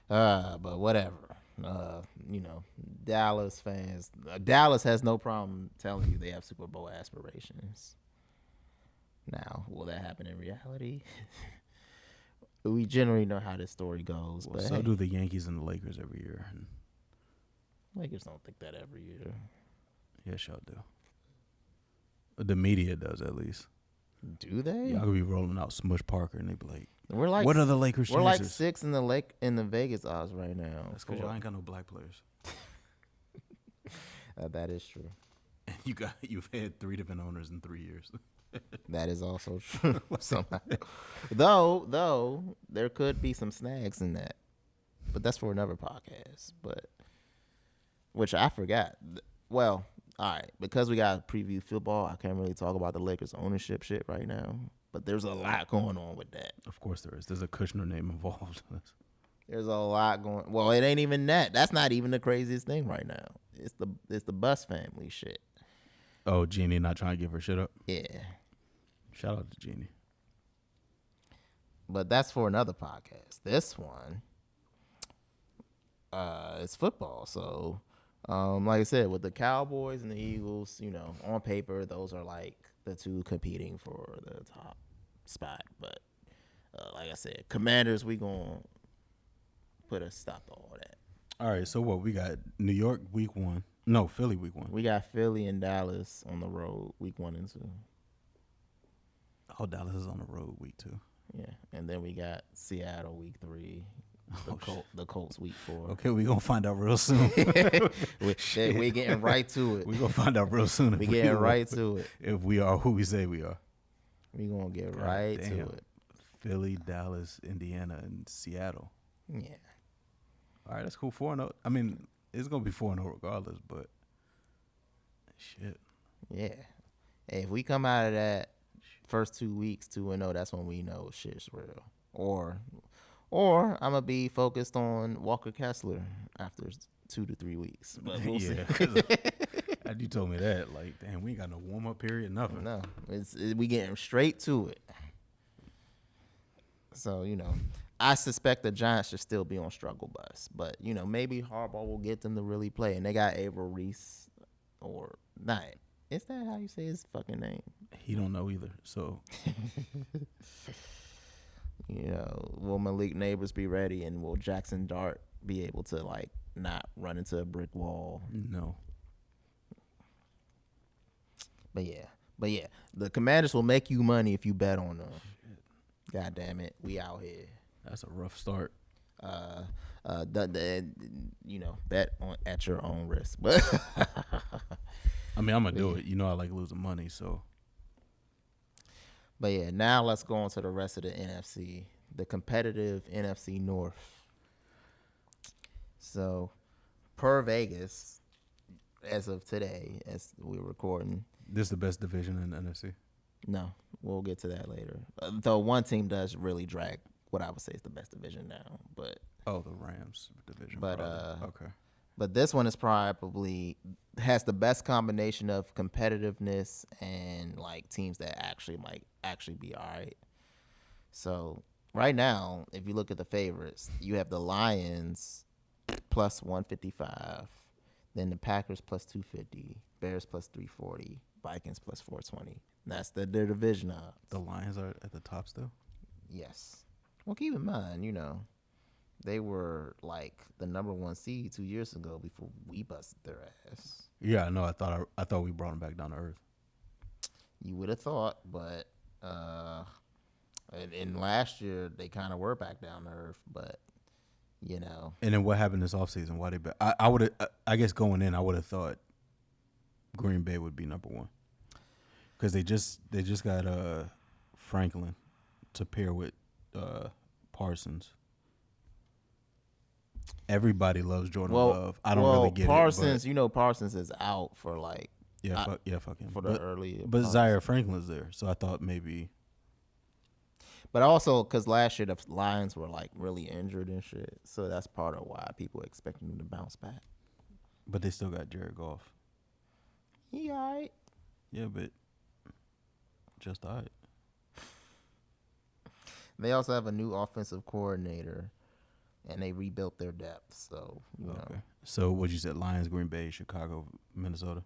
But whatever. Dallas fans. Dallas has no problem telling you they have Super Bowl aspirations. Now, will that happen in reality? We generally know how this story goes. Well, but so do the Yankees and the Lakers every year. Lakers don't think that every year. Yes, y'all do. The media does, at least. Do they? Y'all could be rolling out Smush Parker, and they be like, we're like, what are the Lakers' chances? We're like 6 in the Vegas odds right now. That's because y'all ain't got no black players. That is true. And you've had 3 different owners in 3 years. That is also true. Somehow. Though there could be some snags in that, but that's for another podcast. But which I forgot. Well, all right, because we got to preview football, I can't really talk about the Lakers ownership shit right now. But there's a lot going on with that. Of course there is. There's a Kushner name involved. There's a lot going. Well, it ain't even that. That's not even the craziest thing right now. It's the Bus family shit. Oh, Jeannie not trying to give her shit up? Yeah. Shout out to Jeannie. But that's for another podcast. This one, it's football. So, like I said, with the Cowboys and the Eagles, on paper, those are like the 2 competing for the top spot. But like I said, Commanders, we gonna put a stop to all that. All right, so what we got? New York week 1. No, Philly week 1. We got Philly and Dallas on the road week 1 and 2. Oh, Dallas is on the road week 2. Yeah, and then we got Seattle week 3. The Colts week 4. Okay, we gonna find out real soon. we getting right to it. We gonna find out real soon. We getting right to it. If we are who we say we are. We gonna get right to it. Philly, Dallas, Indiana, and Seattle. Yeah. All right, that's cool. 4-0. I mean, it's gonna be 4-0 regardless, but shit. Yeah. Hey, if we come out of that first 2 weeks 2-0, that's when we know shit's real. Or I'm gonna be focused on Walker Kessler after 2 to 3 weeks. But we'll see. After you told me that, like, damn, we ain't got no warm up period, nothing. No, we getting straight to it. So I suspect the Giants should still be on struggle bus, but maybe Harbaugh will get them to really play. And they got Averill Reese, or not. Is that how you say his fucking name? He don't know either. So, will Malik Neighbors be ready, and will Jackson Dart be able to not run into a brick wall? No. But yeah, the Commanders will make you money if you bet on them. God damn it, we out here. That's a rough start. Bet on at your own risk. But I mean, I'm gonna do it. You know, I like losing money, so. But yeah, now let's go on to the rest of the NFC, the competitive NFC North. So, per Vegas, as of today, as we're recording, this is the best division in the NFC. No, we'll get to that later. Though one team does really drag what I would say is the best division now, but the Rams division. But probably. Okay. But this one is probably has the best combination of competitiveness and like teams that actually might actually be all right. So right now, if you look at the favorites, you have the Lions plus 155, then the Packers plus 250, Bears plus 340, Vikings plus 420. That's their division odds. The Lions are at the top still? Yes. Well, keep in mind, they were like the number 1 seed 2 years ago before we busted their ass. Yeah, no, I thought we brought them back down to earth. You would have thought, but and last year they kind of were back down to earth, but And then what happened this offseason? Why they back? I guess going in, I would have thought Green Bay would be number 1 because they just got Franklin to pair with Parsons. Everybody loves Jordan Love. I don't really get Parsons, it. Parsons is out for like fuck him for the early. But Zaire Franklin's there, so I thought maybe. But also because last year the Lions were like really injured and shit, so that's part of why people are expecting them to bounce back. But they still got Jared Goff. He all right. Yeah, but just all right. They also have a new offensive coordinator, and they rebuilt their depth. So, Okay. So, what you said, Lions, Green Bay, Chicago, Minnesota?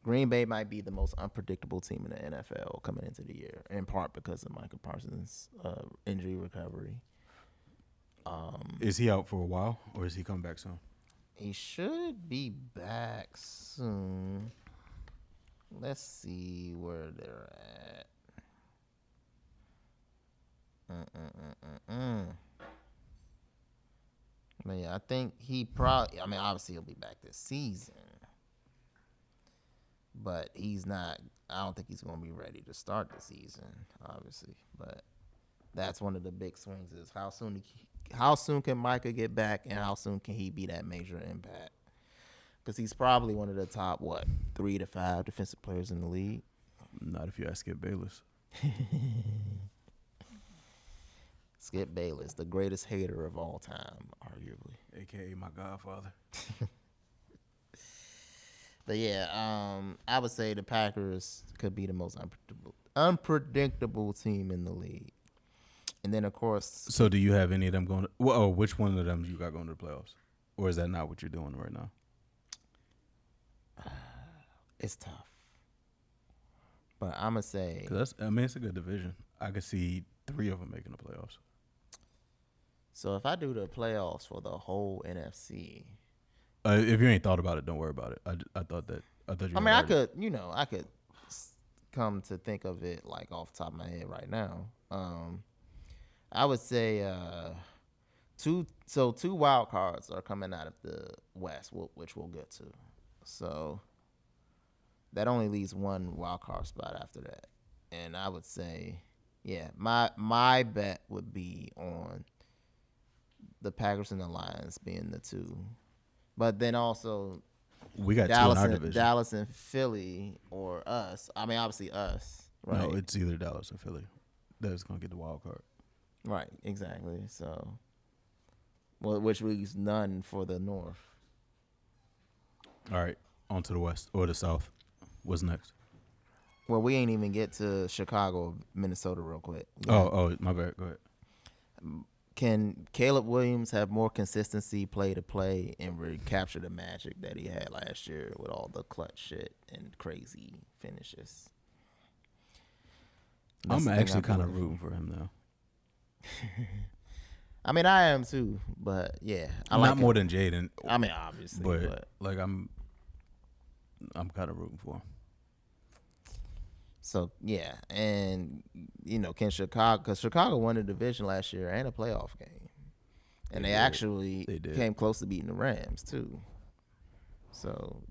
Green Bay might be the most unpredictable team in the NFL coming into the year, in part because of Michael Parsons' injury recovery. Is he out for a while, or is he coming back soon? He should be back soon. Let's see where they're at. But yeah, I think he probably. I mean, obviously he'll be back this season, but he's not. I don't think he's going to be ready to start the season, obviously. But that's one of the big swings: is how soon can Micah get back, and how soon can he be that major impact? Because he's probably one of the top 3 to 5 defensive players in the league. Not if you ask Skip Bayless. Skip Bayless, the greatest hater of all time, arguably. AKA my godfather. But yeah, I would say the Packers could be the most unpredictable team in the league. And then, of course... So do you have any of them going to... Well, which one of them you got going to the playoffs? Or is that not what you're doing right now? It's tough. But I'm going to say... It's a good division. I could see 3 of them making the playoffs. So if I do the playoffs for the whole NFC... if you ain't thought about it, don't worry about it. I thought you... I mean, I could come to think of it like off the top of my head right now. I would say 2 wild cards are coming out of the West, which we'll get to. So that only leaves 1 wild card spot after that. And I would say, yeah, my bet would be on the Packers and the Lions being the 2. But then also we got 2 in our division. Dallas and Philly or us. I mean, obviously us, right? No, it's either Dallas or Philly that's going to get the wild card. Right, exactly. So, which leaves none for the North. All right, on to the West or the South. What's next? Well, we ain't even get to Chicago, Minnesota real quick. Oh, my bad. Go ahead. Can Caleb Williams have more consistency play to play and recapture the magic that he had last year with all the clutch shit and crazy finishes? I'm actually kind of rooting for him, though. I mean, I am too, but yeah, not more than Jaden. I mean, obviously, but like I'm kind of rooting for him. So yeah, and can Chicago? Because Chicago won the division last year and a playoff game, and they actually came close to beating the Rams too. So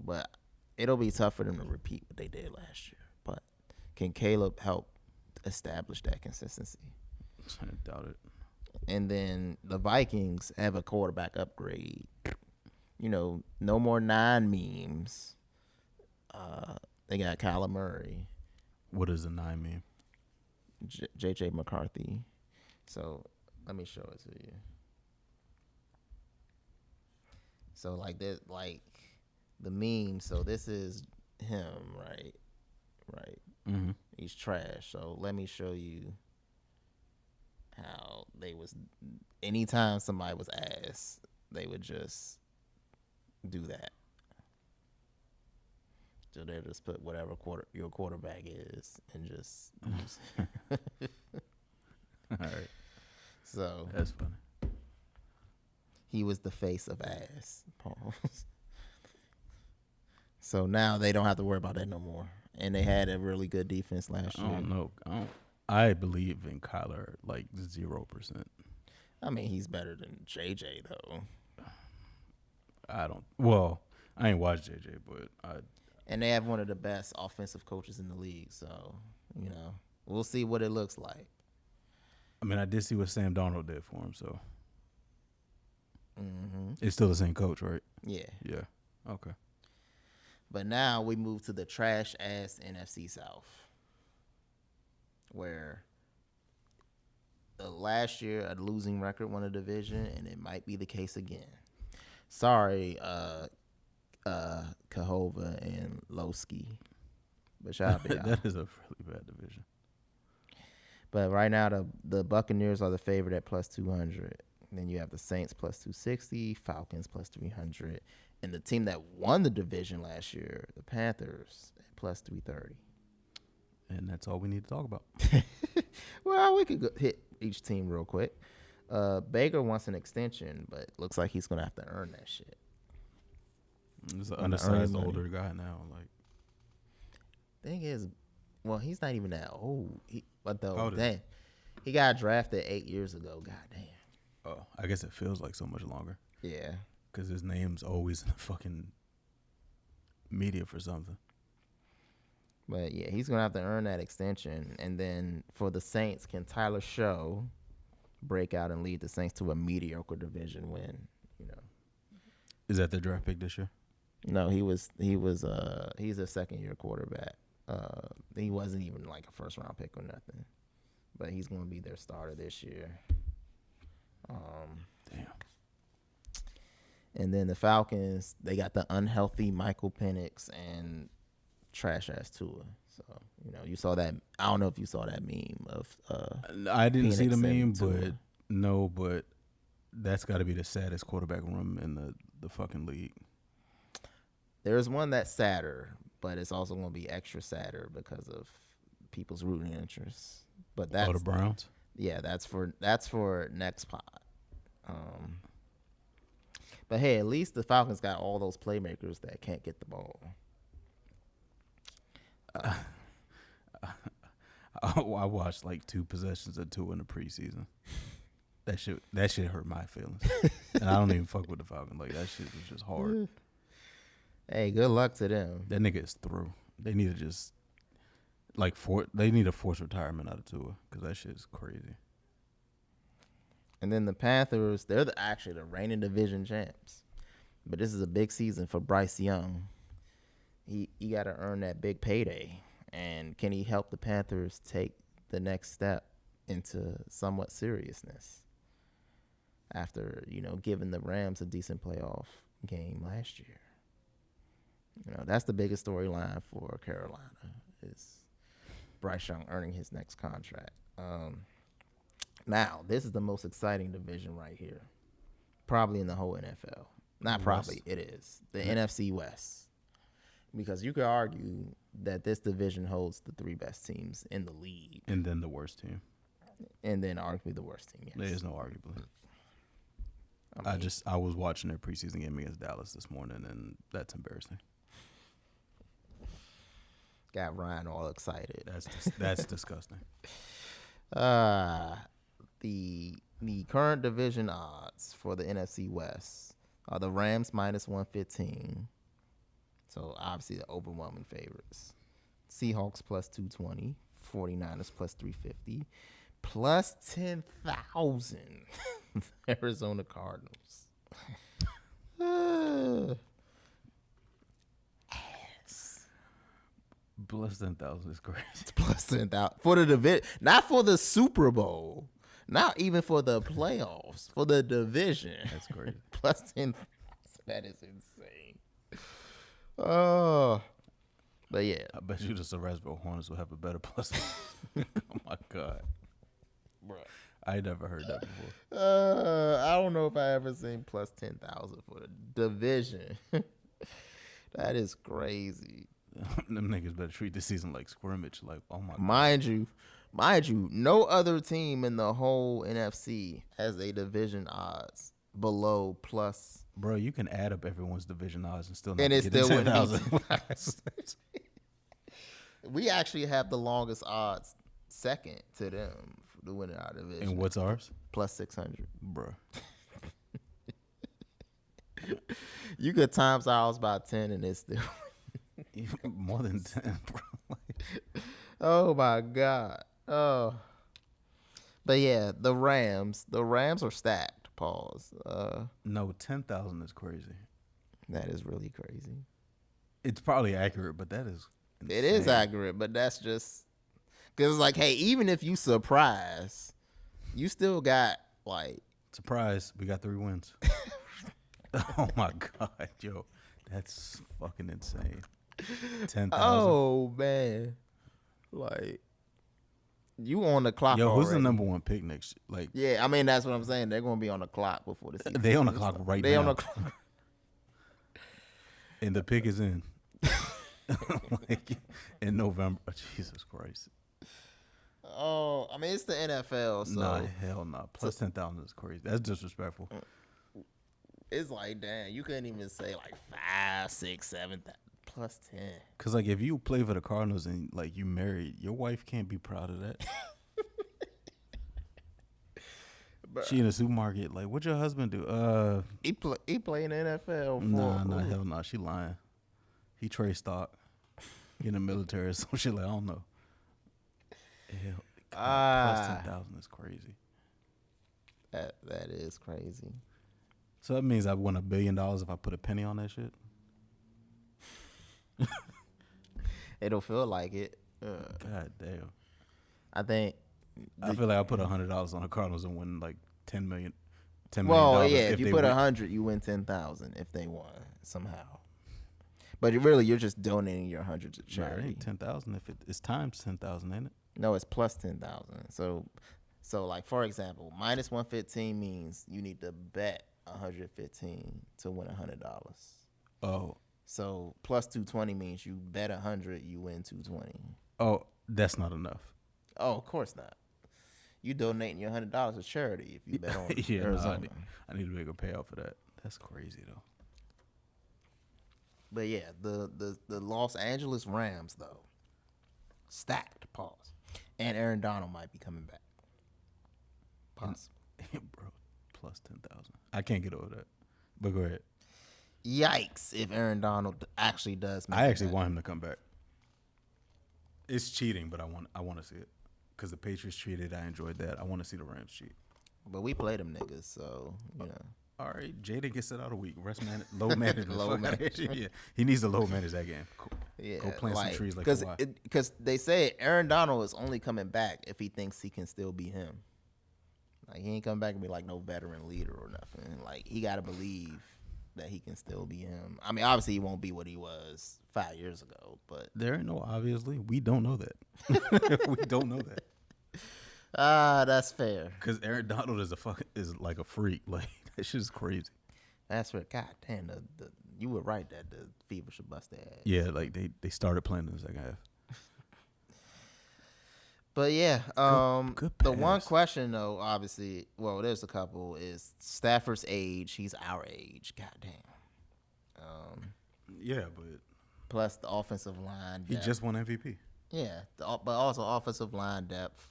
but it'll be tough for them to repeat what they did last year. But can Caleb help establish that consistency? I doubt it. And then the Vikings have a quarterback upgrade. No more 9 memes. They got Kyler Murray. What does a 9 mean? J.J. McCarthy. So let me show it to you. So like this, like the meme. So this is him, right? Right. Mm-hmm. He's trash. So let me show you how they was. Anytime somebody was ass, they would just do that. So they'll just put whatever your quarterback is and just use it. All right. So that's funny. He was the face of ass. Pause. So now they don't have to worry about that no more. And they had a really good defense last year. I don't know. I believe in Kyler like 0%. I mean, he's better than JJ though. I ain't watched JJ, but and they have one of the best offensive coaches in the league, so we'll see what it looks like. I mean, I did see what Sam Darnold did for him, so mm-hmm. It's still the same coach, right? Yeah. Yeah. Okay. But now we move to the trash ass NFC South, where last year a losing record won a division, and it might be the case again. Sorry, Kahova and Lowski, but shout out to y'all. That is a really bad division. But right now the Buccaneers are the favorite at plus 200. And then you have the Saints plus 260, Falcons plus 300, and the team that won the division last year, the Panthers, at plus 330. And that's all we need to talk about. Well, we could hit each team real quick. Baker wants an extension, but looks like he's gonna have to earn that shit. He's an undersized older guy now. Like, thing is, well, he's not even that old. He He got drafted 8 years ago. God damn. Oh, I guess it feels like so much longer. Yeah. Because his name's always in the fucking media for something. But yeah, he's gonna have to earn that extension. And then for the Saints, can Tyler Show break out and lead the Saints to a mediocre division win? Is that their draft pick this year? No, he's a second-year quarterback. He wasn't even like a first-round pick or nothing. But he's gonna be their starter this year. Damn. And then the Falcons, they got the unhealthy Michael Penix and trash ass Tua. So you saw that. I don't know if you saw that meme of. I didn't Penix see the meme, Tua. but that's got to be the saddest quarterback room in the fucking league. There's one that's sadder, but it's also going to be extra sadder because of people's rooting interests. But that's the Browns. Yeah, that's for next pod. But hey, at least the Falcons got all those playmakers that can't get the ball. I watched like 2 possessions of 2 in the preseason. That shit hurt my feelings, and I don't even fuck with the Falcons. Like, that shit was just hard. Hey, good luck to them. That nigga is through. They need to just they need a forced retirement out of Tua because that shit is crazy. And then the Panthers, they're actually the reigning division champs. But this is a big season for Bryce Young. He got to earn that big payday. And can he help the Panthers take the next step into somewhat seriousness after, giving the Rams a decent playoff game last year? That's the biggest storyline for Carolina is Bryce Young earning his next contract. Now, this is the most exciting division right here. Probably in the whole NFL. Not probably, it is. The NFC West. Because you could argue that this division holds the 3 best teams in the league. And then the worst team. And then arguably the worst team, yes. There is no arguably. I was watching their preseason game against Dallas this morning, and that's embarrassing. Got Ryan all excited. That's disgusting. The current division odds for the NFC West are the Rams -115. So obviously the overwhelming favorites. Seahawks +220, 49ers +350, +10,000 Arizona Cardinals. Ass. +10,000 is crazy. It's +10,000 for the division, not for the Super Bowl, not even for the playoffs, for the division. That's crazy. +10,000. That is insane. Oh, but yeah, I bet you the Cerebral Hornets will have a better plus. Oh my god, bro. I never heard that before. I don't know if I ever seen +10,000 for the division. That is crazy. Them niggas better treat this season like scrimmage. Like, oh my god. Mind you, no other team in the whole NFC has a division odds below plus. Bro, you can add up everyone's division odds and still not And it get still to wouldn't 10,000. We actually have the longest odds second to them to win our division. And what's ours? +600. Bro. You could times ours by 10 and it's still More than 10, bro. oh my god. Oh. But yeah, the Rams are stacked. Pause. No, 10,000 is crazy. That is really crazy. It's probably accurate, but that is insane. It is accurate, but that's just because it's like, hey, even if you surprise, you still got like Surprise, we got 3 wins. Oh my god, yo. That's fucking insane. 10,000. oh man, like you on the clock. Yo, who's the already. number 1 pick next? Like, Yeah, I mean that's what I'm saying. They're gonna be on the clock before the season. they on the clock right They now. on the clock. And the pick is in. Like, in November. Oh, Jesus Christ. Oh, I mean it's the NFL, so Nah, hell no. Plus 10,000 is crazy. That's disrespectful. it's like, damn, you couldn't even say like 5, 6, 7 plus 10. Cause like if you play for the Cardinals and like you married, your wife can't be proud of that. She in the supermarket, like, what your husband do? He play in the NFL. Nah, hell no. She lying. He trade stock. He in the military or some shit. Like, I don't know. Hell, plus 10,000 is crazy. That is crazy. So that means I won $1 billion if I put a penny on that shit. It'll feel like it. God damn. I think. I feel like I put $100 on the Cardinals and win like $10 million. Well, yeah, if you they put win. 100, you win 10,000 if they won somehow. But really, you're just donating your 100 to Nah, it charity. ain't 10,000 if it's times 10,000, ain't it? No, it's plus 10,000. So like for example, -115 means you need to bet 115 to win $100. Oh, So plus 220 means you bet 100, you win 220. oh, that's not enough. Oh, of course not. You donating your $100 to charity if you bet on Yeah, Arizona. I need a bigger payout for that. That's crazy though. But yeah, the Los Angeles Rams though, stacked. Pause. And Aaron Donald might be coming back. Pause. Bro, plus 10,000. I can't get over that. But go ahead. Yikes! If Aaron Donald actually does, make I it actually back. want him to come back. It's cheating, but I want to see it because the Patriots cheated. I enjoyed that. I want to see the Rams cheat. But we play them niggas, so you know. All right, Jaden gets it out a week. Low management. Low management. Yeah, he needs to low manage that game. Cool. Yeah, Go plant some trees like Kawhi. because they say Aaron Donald is only coming back if he thinks he can still be him. Like he ain't coming back and be like no veteran leader or nothing. Like he got to believe that he can still be him. I mean, obviously he won't be what he was 5 years ago, but There ain't no obviously. We don't know that. We don't know that that's fair. because Aaron Donald is like a freak. Like that shit is crazy. That's fair. God damn, you were right that the Fever should bust their ass. Yeah, like they started playing in the second half. But yeah, good the one pass. question though, obviously, well, there's a couple, is Stafford's age. He's our age. God damn. Yeah, but plus the offensive line He depth. just won MVP. Yeah, but also offensive line depth.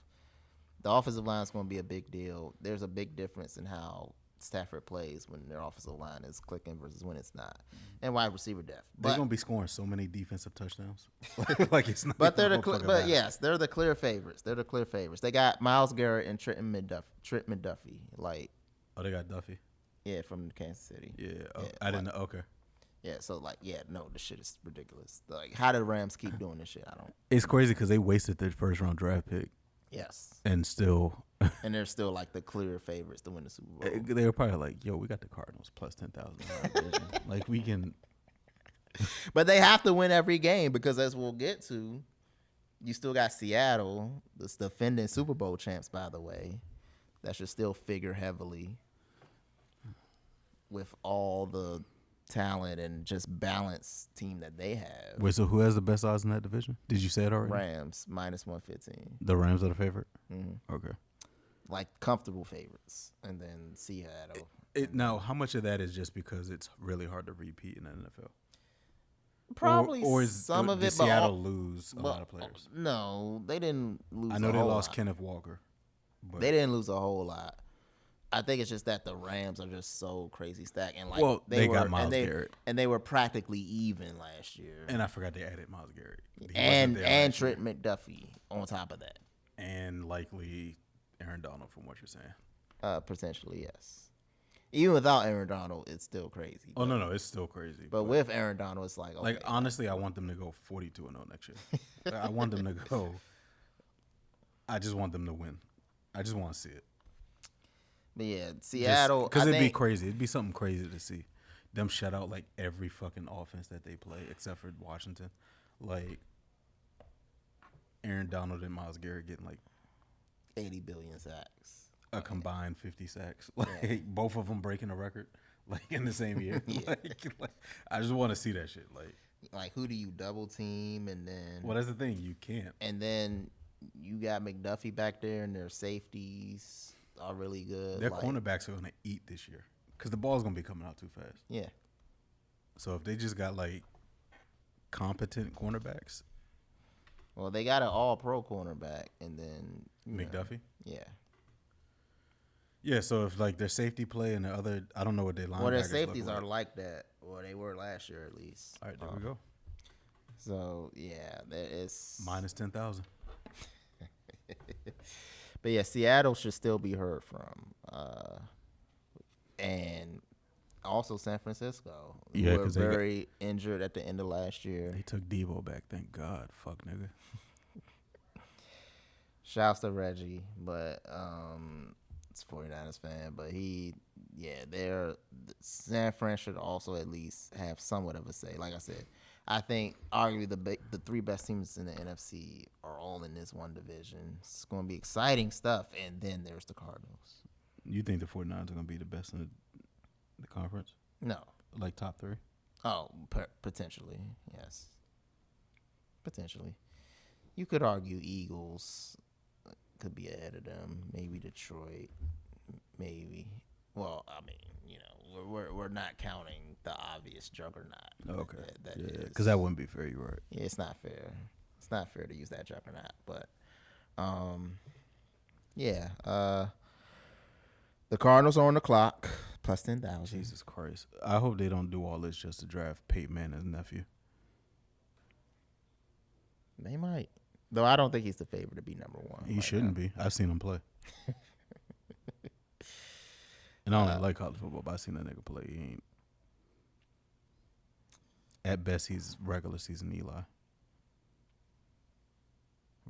The offensive line is going to be a big deal. There's a big difference in how Stafford plays when their offensive line is clicking versus when it's not, and wide receiver depth. They're gonna be scoring so many defensive touchdowns. Like it's not. But even yes, they're the clear favorites. They're the clear favorites. They got Myles Garrett and Trent McDuffie. Like, oh, they got Duffy. yeah, from Kansas City. Yeah, Yeah, I didn't know. Okay, Yeah, so like, yeah, no, this shit is ridiculous. Like, how do the Rams keep doing this shit? I don't. it's crazy because they wasted their first round draft pick Yes, and still and they're still like the clear favorites to win the Super Bowl. they were probably like, "Yo, we got the Cardinals plus 10,000. Like we can." But they have to win every game because, as we'll get to, you still got Seattle, the defending Super Bowl champs, by the way. That should still figure heavily with all the talent and just balanced team that they have. Wait, so who has the best odds in that division? Did you say it already? Rams minus 115. The Rams are the favorite. Mm-hmm. Okay. Like comfortable favorites, and then Seattle. Now, how much of that is just because it's really hard to repeat in the NFL? Probably or is some of it. Seattle lose a lot of players? No, they didn't lose. I know they lost lot. Kenneth Walker. But They didn't lose a whole lot. I think it's just that the Rams are just so crazy stacked, and like well, they got were, Myles Garrett, and they were practically even last year. and I forgot they added Myles Garrett, and Trent McDuffie on top of that, and likely Aaron Donald, from what you're saying. Potentially yes. Even without Aaron Donald, it's still crazy. Oh no, it's still crazy. But with Aaron Donald, it's like, okay. Like honestly, I want them to go 42-0 next year. I want them to go. I just want them to win. I just want to see it. But yeah, Seattle, because it'd be crazy. It'd be something crazy to see them shut out like every fucking offense that they play, except for Washington. Like Aaron Donald and Myles Garrett getting like 80 billion sacks, a combined 50 sacks. Like both of them breaking a record, like in the same year. like, I just want to see that shit. Like who do you double team, and then? Well, that's the thing. You can't. And then you got McDuffie back there, and their safeties are really good. Their cornerbacks are going to eat this year because the ball's going to be coming out too fast. Yeah. So if they just got like competent cornerbacks. Well, they got an all-pro cornerback, and then McDuffie. Yeah. Yeah. So if like their safety play and the other, I don't know what they linebackers. Well, their safeties are like that. Well, they were last year at least. All right, there we go. So yeah, it's minus 10,000. But yeah, Seattle should still be heard from, and also San Francisco. Yeah, were very injured at the end of last year. They took Devo back. Thank God. Fuck nigga. Shouts to Reggie, but it's a 49ers fan. But San Fran should also at least have somewhat of a say. Like I said, I think arguably the three best teams in the NFC are all in this one division. It's going to be exciting stuff, and then there's the Cardinals. You think the 49ers are going to be the best in the conference? No. Like top three? Oh, potentially, yes. Potentially. You could argue Eagles could be ahead of them. Maybe Detroit. Maybe. Well, I mean, we're not counting the obvious juggernaut. Okay. Yeah, because that wouldn't be fair. You're right. Yeah, it's not fair. It's not fair to use that juggernaut. But, the Cardinals are on the clock, plus 10,000. Jesus Christ. I hope they don't do all this just to draft Peyton Manning's nephew. They might. Though I don't think he's the favorite to be number one. He shouldn't be. I've seen him play. And I don't like college football, but I've seen that nigga play. He ain't. At best, he's regular season Eli.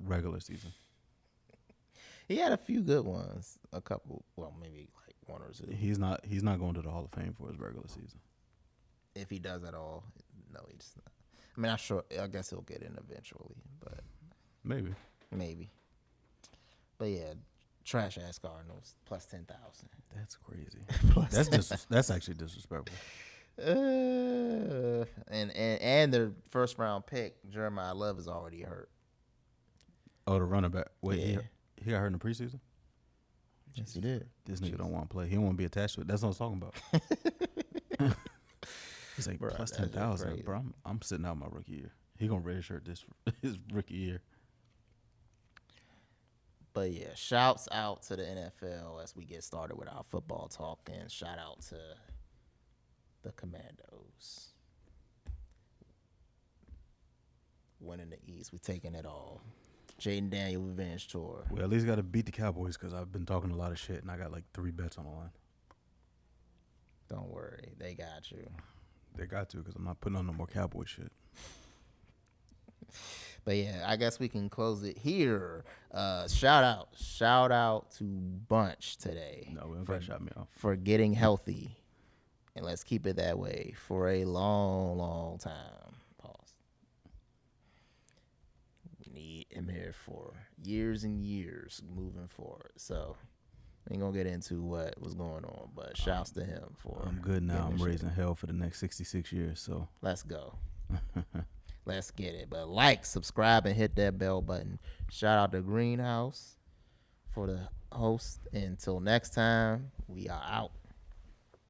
Regular season. He had a few good ones. A couple. Well, maybe like one or two. He's not going to the Hall of Fame for his regular season. If he does at all, no, he's not. I mean, I guess he'll get in eventually, but maybe. But yeah, trash ass Cardinals plus 10,000. That's crazy. That's actually disrespectful. And their first round pick Jeremiah Love is already hurt. Oh, the running back. Wait, yeah. He got hurt in the preseason? Yes, he did. This nigga don't want to play. He don't want to be attached to it. That's what I was talking about. He's like Bruh, plus that's just 10,000, crazy. bro. I'm sitting out my rookie year. He gonna redshirt this his rookie year. But yeah, shouts out to the NFL as we get started with our football talk, and shout out to the Commandos. Winning the East, we taking it all. Jaden Daniel Revenge Tour. We at least got to beat the Cowboys because I've been talking a lot of shit and I got like 3 bets on the line. Don't worry, they got you. They got to because I'm not putting on no more Cowboy shit. But yeah, I guess we can close it here. Shout out to Bunch today. No, we don't got to shut me off. For getting healthy, and let's keep it that way for a long time. Pause. We need him here for years and years moving forward. So we ain't gonna get into what was going on, but shouts to him for. I'm good now. getting I'm this raising shit. hell for the next 66 years. So Let's go. Let's get it. But like, subscribe, and hit that bell button. Shout out to Greenhouse for the host. Until next time, we are out.